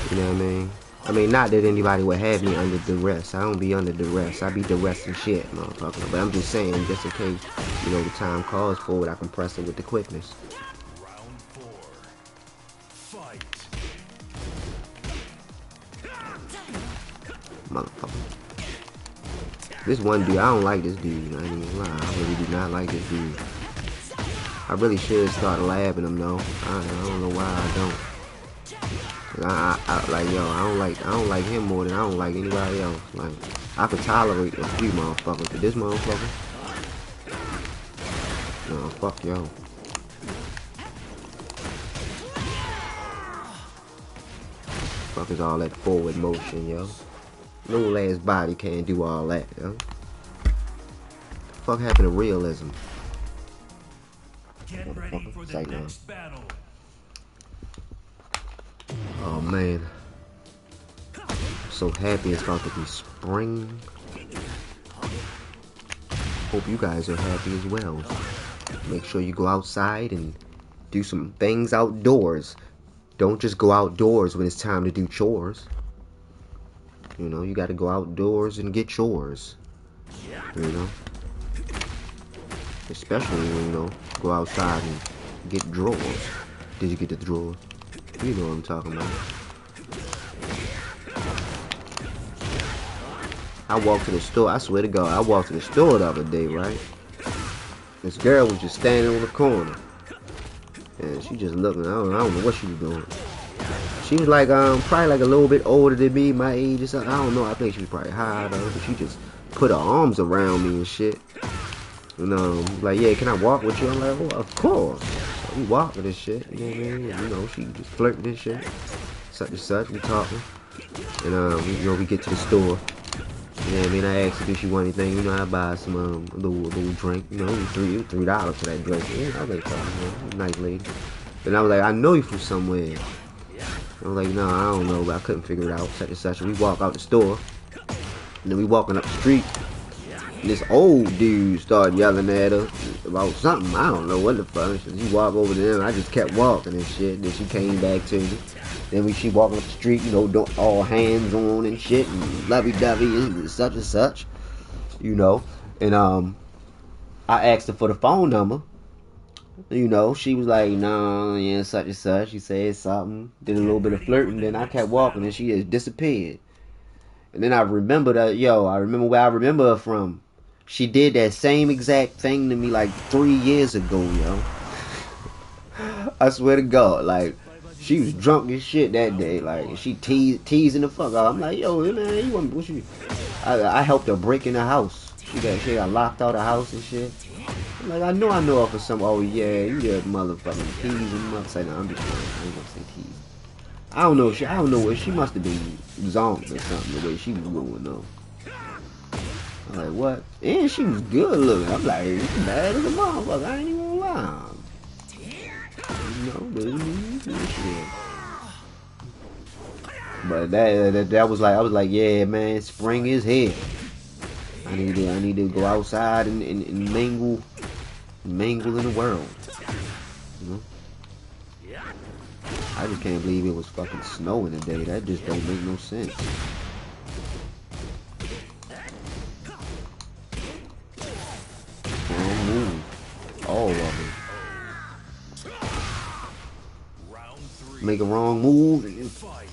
You know what I mean? I mean, not that anybody would have me under duress. I don't be under duress. I be duressing shit, motherfucker. But I'm just saying, just in case, you know, the time calls for it, I can press it with the quickness. Round 4. Fight. Motherfucker. This one dude, I don't like this dude. I ain't even lie. I really do not like this dude. I really should start labbing him though. I don't know why I don't. Like yo, I don't like him more than I don't like anybody else. Like I could tolerate a few motherfuckers, but this motherfucker, no, fuck yo. Fuck is all that forward motion, yo. Little ass body can't do all that, yo. The fuck happened to realism? Get ready for the next battle. Oh man, so happy it's about to be spring. Hope you guys are happy as well. Make sure you go outside and do some things outdoors. Don't just go outdoors when it's time to do chores. You know, you gotta go outdoors and get chores. You know, especially when, you know, go outside and get drawers. Did you get the drawers? You know what I'm talking about. I walked to the store. I swear to God, I walked to the store the other day, right? This girl was just standing on the corner, and she just looking. I don't know what she was doing. She was like, probably like a little bit older than me, my age or something. I don't know. I think she was probably higher though, but she just put her arms around me and shit. And like, yeah, can I walk with you? I'm like, well, of course. So we walking and shit. You know what I mean? You know, she just flirting and shit. Such and such. We talking. And you know, we get to the store. You know what I mean? I asked her if she want anything. You know, I buy some a little drink. You know, $3 for that drink. Yeah, I was like, oh, nice lady. And I was like, I know you from somewhere. I was like, no, I don't know, but I couldn't figure it out. Such and such. We walk out the store. And then we walking up the street. And this old dude started yelling at her about something. I don't know what the fuck. So she walked over to them. I just kept walking and shit. Then she came back to me. Then she walking up the street, you know, all hands on and shit, and lovey-dovey and such, you know. And I asked her for the phone number. You know, she was like, no, yeah, such and such. She said something, did a little bit of flirting, then I kept walking, and she just disappeared. And then I remember that, I remember where I remember her from. She did that same exact thing to me like 3 years ago, yo. I swear to God, like, she was drunk as shit that day. Like, she teasing the fuck out. I'm like, yo, man, you want what you? I helped her break in the house. She got locked out of the house and shit. I'm like, I know her for some. Oh yeah, you that motherfucking teasing motherfucker. No, I'm just kidding. I ain't gonna say teasing. I don't know. I don't know what she must have been zonked or something. The way she was going though. I'm like, what? And she was good looking. I'm like, you bad as a motherfucker. I ain't even gonna lie. But that was like, I was like, yeah, man, spring is here. I need to go outside and mingle in the world. You know? I just can't believe it was fucking snowing today. That just don't make no sense. Wrong move. All of them. Make a wrong move and then fight.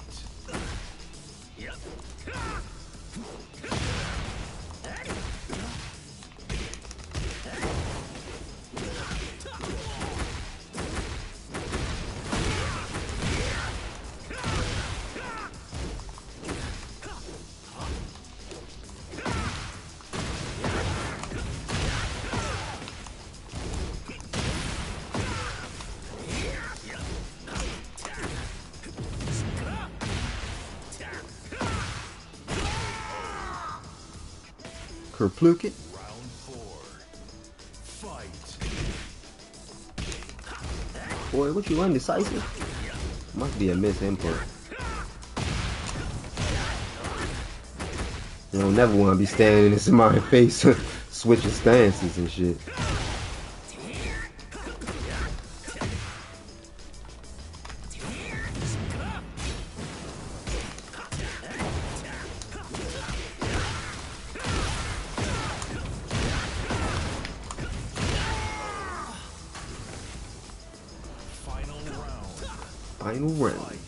Kerplunk it. Round 4. Fight. Boy, what you undecisive? Must be a misinput. You don't never want to be standing in somebody's face switching stances and shit. Final round.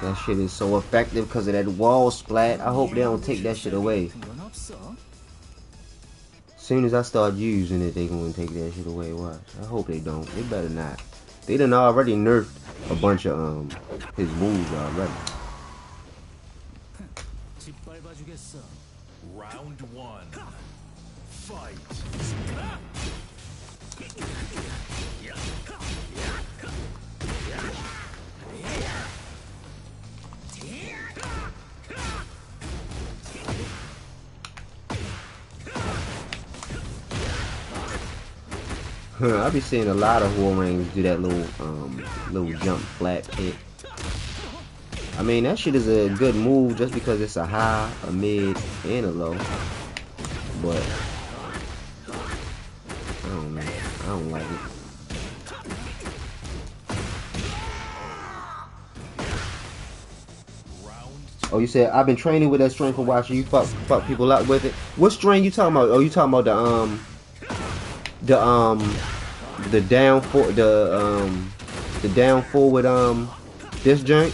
That shit is so effective because of that wall splat. I hope they don't take that shit away. Soon as I start using it, they gonna take that shit away. Watch. I hope they don't. They better not. They done already nerfed a bunch of his moves already. Round one. Fight. I be seeing a lot of Hwoarangs do that little jump flat kick. I mean, that shit is a good move just because it's a high, a mid, and a low. But I don't know. I don't like it. Oh, you said I've been training with that string for watching you fuck people up with it. What string you talking about? Oh, you talking about the down forward this joint?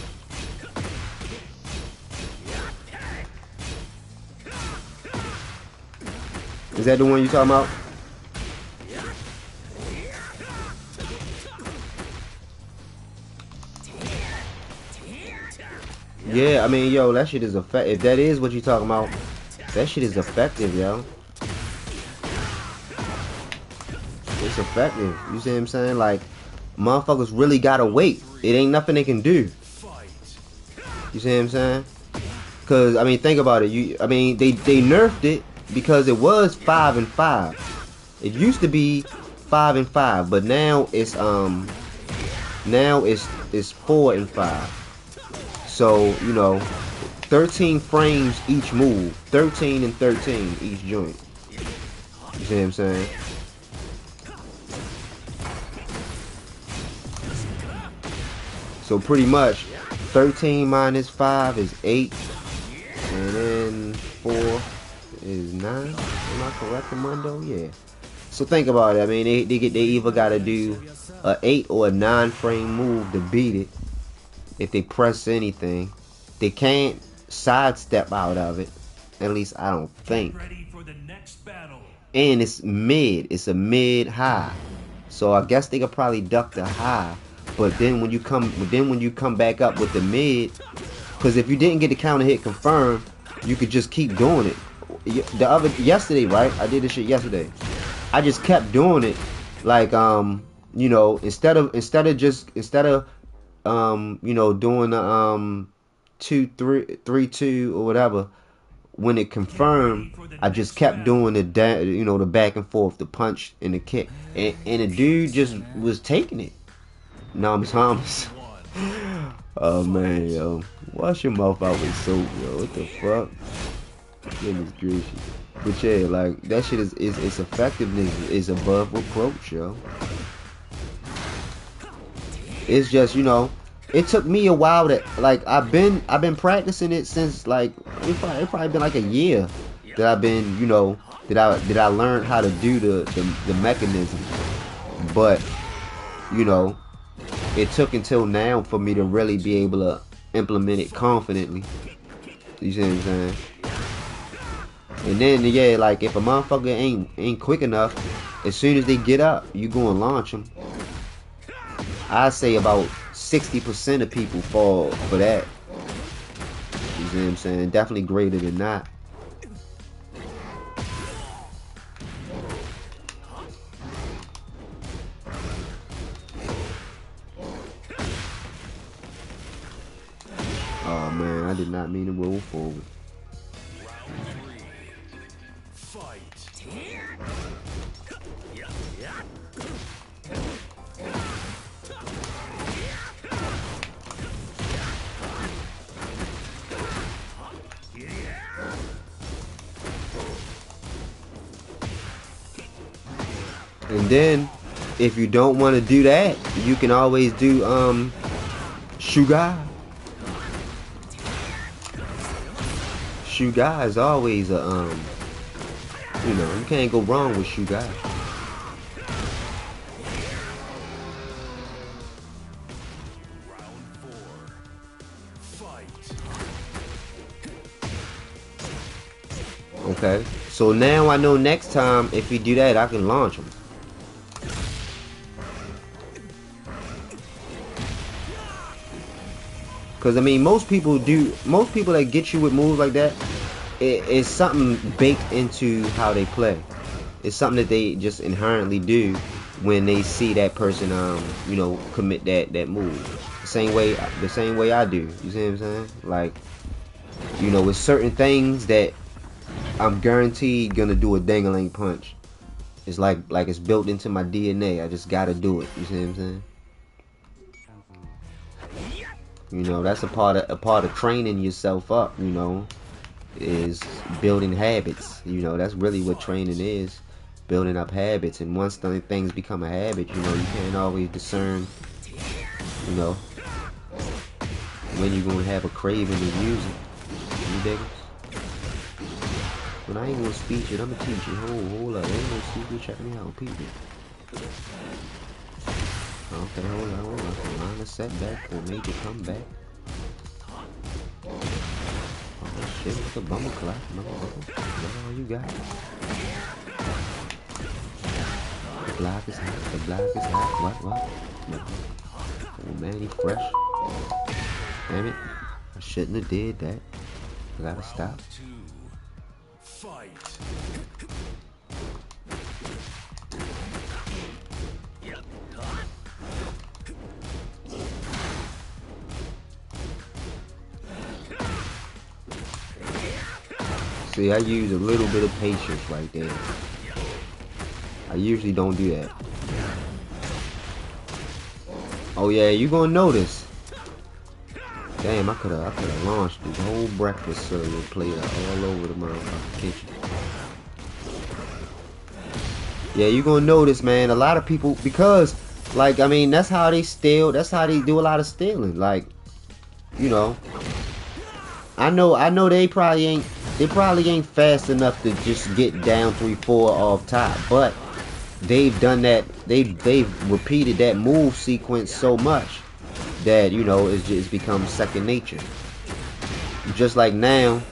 Is that the one you talking about? Yeah, I mean, yo, that shit is effective. If that is what you talking about, that shit is effective, yo. It's effective. You see what I'm saying? Like, motherfuckers really gotta wait. It ain't nothing they can do. You see what I'm saying? Cause I mean, think about it. I mean, they nerfed it because it was 5 and 5. It used to be 5 and 5, but now it's 4 and 5. So, you know, 13 frames each move. 13 and 13 each joint. You see what I'm saying? So pretty much 13 minus 5 is 8. And then 4 is 9. Am I correct, Mundo? Yeah. So think about it. I mean, they either gotta do a 8 or a 9 frame move to beat it. If they press anything, they can't sidestep out of it. At least I don't think. And it's mid. It's a mid high. So I guess they could probably duck the high. But then when you come back up with the mid, because if you didn't get the counter hit confirmed, you could just keep doing it. Yesterday, right? I did this shit yesterday. I just kept doing it, like you know, instead of you know, doing the 2-3-3-2 or whatever. When it confirmed, I just kept doing the the back and forth, the punch and the kick, and the dude just was taking it. Thomas. Oh man, yo, wash your mouth out with soap, yo. What the fuck? Goodness gracious. But yeah, like that shit is its effectiveness is above reproach, yo. It's just, you know, it took me a while to, like, I've been practicing it since, like, it probably been like a year that I've been, you know, that I learned how to do the mechanism. But, you know, it took until now for me to really be able to implement it confidently. You see what I'm saying? And then, yeah, like, if a motherfucker ain't quick enough, as soon as they get up, you go and launch them. I say about 60% of people fall for that. You see what I'm saying? Definitely greater than that. Oh man, I did not mean to roll forward. And then, if you don't want to do that, you can always do Shugai. Shugai is always a you know, you can't go wrong with Shugai. Okay, so now I know next time if he do that, I can launch him. Cause I mean, most people that get you with moves like that, it's something baked into how they play. It's something that they just inherently do when they see that person, you know, commit that move. The same way I do. You see what I'm saying? Like, you know, with certain things that I'm guaranteed gonna do a dangling punch. It's like it's built into my DNA. I just gotta do it. You see what I'm saying? You know, that's a part of training yourself up. You know, is building habits. You know, that's really what training is, building up habits. And once things become a habit, you know, you can't always discern, you know, when you're gonna have a craving to use it. You dig it? But I ain't gonna speak it. I'm gonna teach you. Hold up. I ain't gonna speak it. Check me out, people. Okay, hold on. Line a setback or major comeback. Oh shit, with the bumble clap, motherfucker. That's all you got. The block is hot. The block is hot. What? Oh man, he fresh. Damn it. I shouldn't have did that. I gotta stop. See, I use a little bit of patience right there. I usually don't do that. Oh yeah, you gonna notice. Damn, I could've launched this whole breakfast cereal plate all over the motherfucking kitchen. Yeah, you gonna notice, man. A lot of people, because, like, I mean, that's how they steal. That's how they do a lot of stealing. Like, you know, I know they probably ain't fast enough to just get down 3-4 off top, but they've done that. They've repeated that move sequence so much that, you know, it's become second nature. Just like now,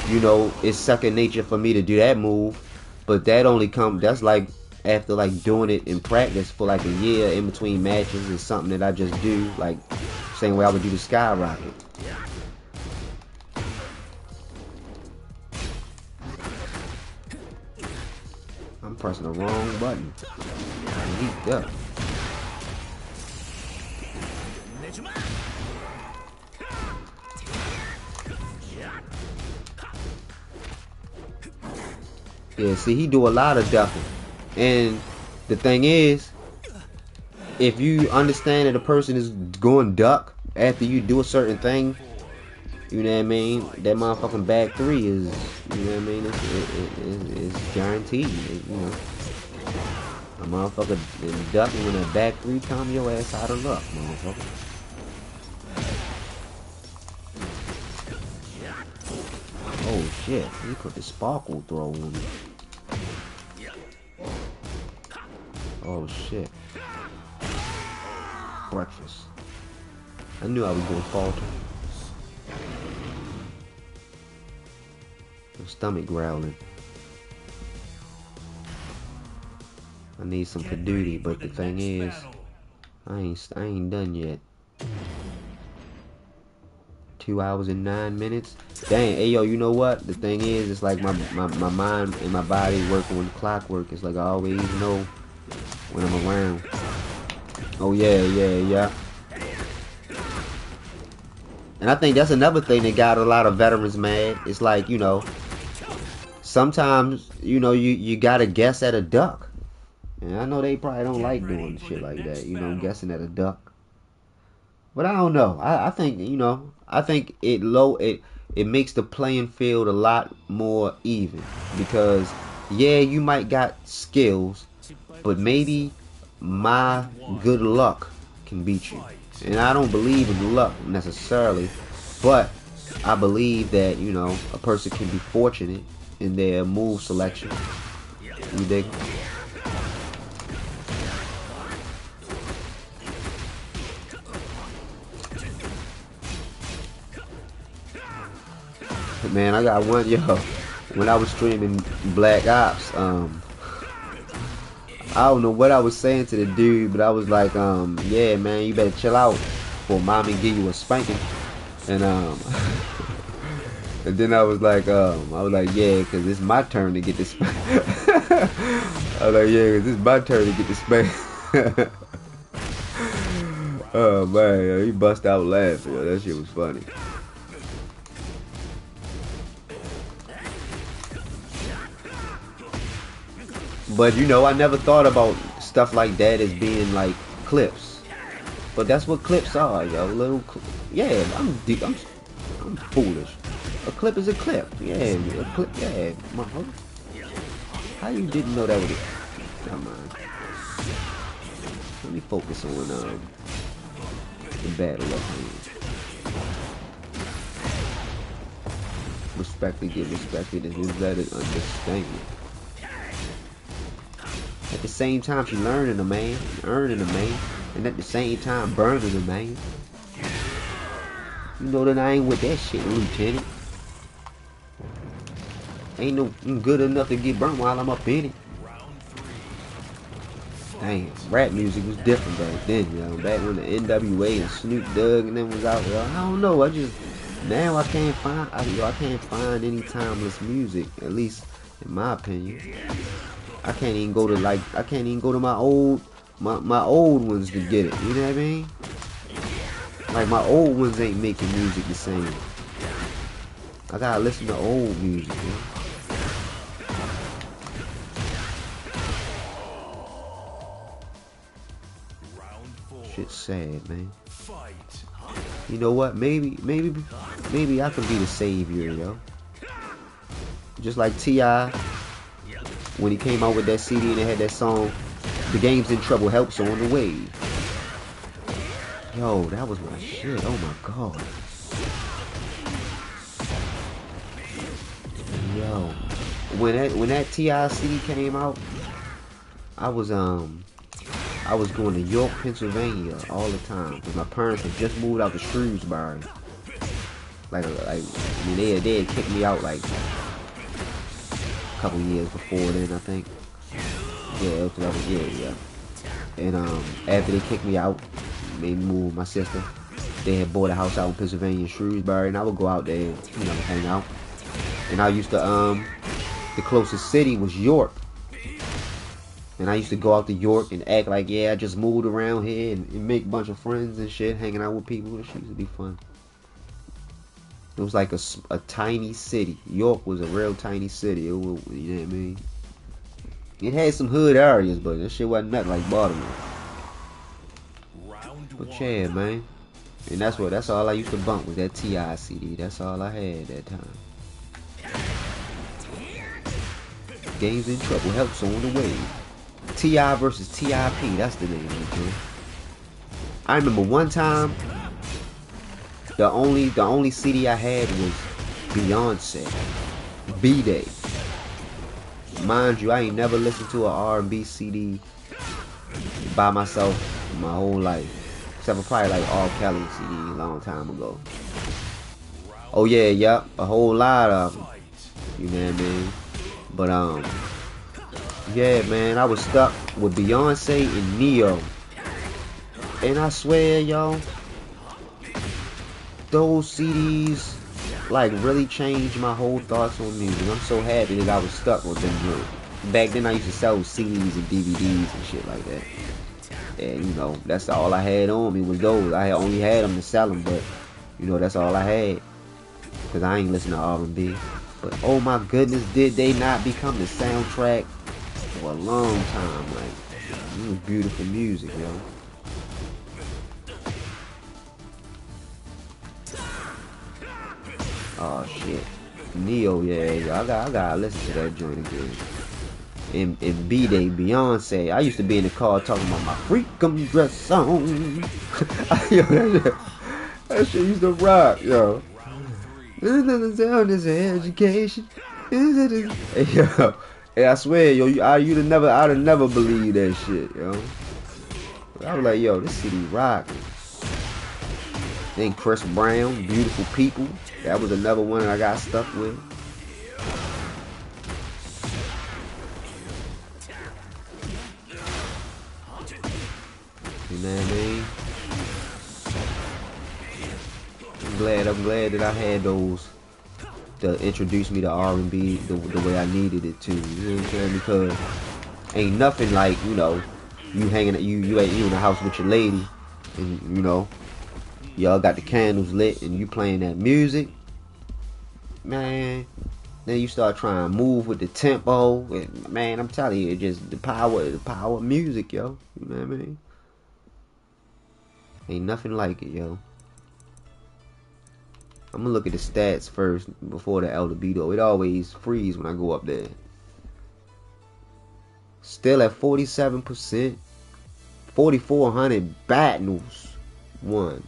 you know, it's second nature for me to do that move, but that's like after like doing it in practice for like a year in between matches. Is something that I just do, like same way I would do the skyrocket. I'm pressing the wrong button. Heat up. Yeah, see, he do a lot of ducking. And the thing is, if you understand that a person is going duck after you do a certain thing, you know what I mean, that motherfucking back three is, you know what I mean, it's guaranteed. You know, a motherfucker is ducking when that back three come, your ass out of luck, motherfucker. Oh shit, he put the sparkle throw on me. Oh shit. Breakfast. I knew I was gonna falter. My stomach growling. I need some Kadooty, but the thing is, I ain't done yet. 2 hours and 9 minutes. Dang, hey yo, you know what? The thing is, it's like my mind and my body working with clockwork. It's like I always know when I'm around. Oh yeah. And I think that's another thing that got a lot of veterans mad. It's like, you know, sometimes, you know, you gotta guess at a duck. And I know they probably don't like doing shit like that, you know, guessing at a duck. But I don't know. I think, you know, I think it makes the playing field a lot more even, because yeah, you might got skills, but maybe my good luck can beat you. And I don't believe in luck necessarily, but I believe that, you know, a person can be fortunate in their move selection. You dig? Man, I got one, yo. When I was streaming Black Ops, I don't know what I was saying to the dude, but I was like, yeah, man, you better chill out, for mommy give you a spanking, and and then I was like, yeah, cause it's my turn to get this spank. I was like, yeah, cause it's my turn to get this spank. Oh man, yo, he bust out laughing. Yo, that shit was funny. But you know, I never thought about stuff like that as being like clips. But that's what clips are, yo. Yeah, I'm deep. I'm foolish. A clip is a clip. Yeah, a clip. Yeah, motherfucker. How you didn't know that was it? Never mind. Let me focus on the battle up here. Respectfully get respected and just let it understand. At the same time, she learning a man, earning a man, and at the same time, burning a man. You know that I ain't with that shit, Lieutenant. Ain't no good enough to get burnt while I'm up in it. Damn, rap music was different back then, yo. Back when the NWA and Snoop Dogg and them was out, yo. I don't know. Now I can't find any timeless music, at least in my opinion. I can't even go to my old ones to get it. You know what I mean? Like my old ones ain't making music the same. I gotta listen to old music, man. Shit's sad, man. You know what? Maybe I can be the savior, yo. Just like T.I. when he came out with that CD and it had that song, "The Game's in Trouble, Help's on the Way." Yo, that was my shit. Oh my god. Yo, when that T.I. CD came out, I was going to York, Pennsylvania all the time because my parents had just moved out to Shrewsbury. Like I mean, they had kicked me out like a couple years before then, I think. Yeah, that was yeah. And after they kicked me out, made me move with my sister. They had bought a house out in Pennsylvania, Shrewsbury, and I would go out there and, you know, hang out. And I used to the closest city was York. And I used to go out to York and act like, yeah, I just moved around here and make a bunch of friends and shit, hanging out with people. It used to be fun. It was like a tiny city. York was a real tiny city. You know what I mean? It had some hood areas, but that shit wasn't nothing like Baltimore. But yeah, man. And that's all I used to bump was that T.I. CD. That's all I had that time. Game's in Trouble, Help's on the Way. T.I. versus T.I.P. That's the name of it. I remember one time, the only CD I had was Beyonce, B-Day. Mind you, I ain't never listened to an R&B CD by myself my whole life, except for probably like R. Kelly CD a long time ago. Oh yeah, yep, a whole lot of them. You know what I mean? But yeah, man, I was stuck with Beyonce and Neo, and I swear, y'all, those CDs like really changed my whole thoughts on music. I'm so happy that I was stuck with them joints. Back then I used to sell CDs and DVDs and shit like that. And you know, that's all I had on me was those. I only had them to sell them, but you know, that's all I had. Cause I ain't listen to R&B. But oh my goodness, did they not become the soundtrack for a long time? Like, it was beautiful music, yo. Oh shit, Neo, yeah, I gotta listen to that joint again. And B-Day, Beyonce. I used to be in the car talking about my freakum dress on. Yo, that shit used to rock, yo. This is education. Hey, yo, hey, I swear, yo, I'd have never believed that shit, yo. I was like, yo, this city rocking. Then Chris Brown, Beautiful People. That was another one I got stuck with. You know what I mean? I'm glad that I had those to introduce me to R&B the way I needed it to. You know what I'm saying? Because ain't nothing like, you know, you hanging you in the house with your lady, and you know, y'all got the candles lit and you playing that music, man. Then you start trying to move with the tempo, and man, I'm telling you, it just the power of music, yo. You know what I mean? Ain't nothing like it, yo. I'm gonna look at the stats first before the Elder Beto. It always freeze when I go up there. Still at 47%. 4,400 battles won.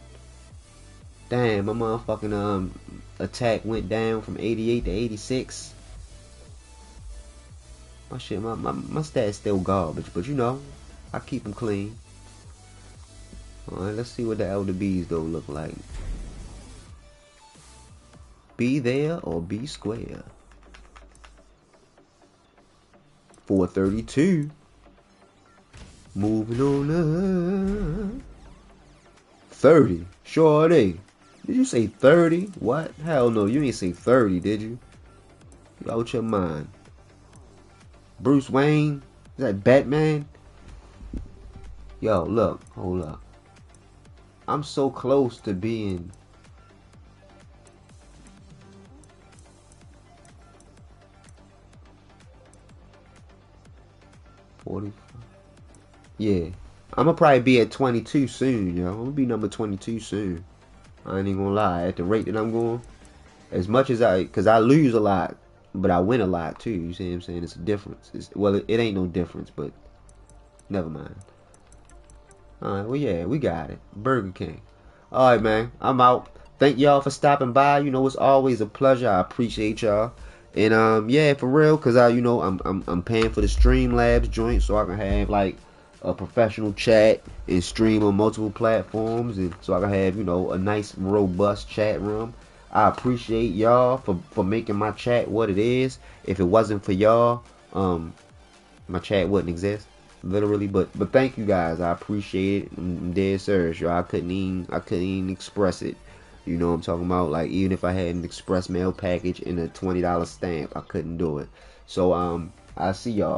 Damn, my motherfucking attack went down from 88 to 86. My shit, my stats still garbage, but you know, I keep them clean. Alright, let's see what the Elder Bees though look like. Be there or be square. 432. Moving on up. 30. Sure they. Did you say 30? What? Hell no, you ain't say 30, did you? You out your mind. Bruce Wayne? Is that Batman? Yo, look, hold up. I'm so close to being 40. Yeah. I'm gonna probably be at 22 soon, yo. I'm gonna be number 22 soon. I ain't even gonna lie. At the rate that I'm going, as much as cause I lose a lot, but I win a lot too. You see what I'm saying? It's a difference. Well, it ain't no difference, but never mind. Alright, well, yeah, we got it. Burger King. Alright, man. I'm out. Thank y'all for stopping by. You know, it's always a pleasure. I appreciate y'all. And yeah, for real, cause I'm paying for the Streamlabs joint so I can have like a professional chat and stream on multiple platforms, and so I can have, you know, a nice robust chat room. I appreciate y'all for making my chat what it is. If it wasn't for y'all, my chat wouldn't exist, literally. But thank you guys. I appreciate it. I'm dead serious, y'all. I couldn't even express it. You know what I'm talking about? Like, even if I had an express mail package and a $20 stamp, I couldn't do it. So, I see y'all.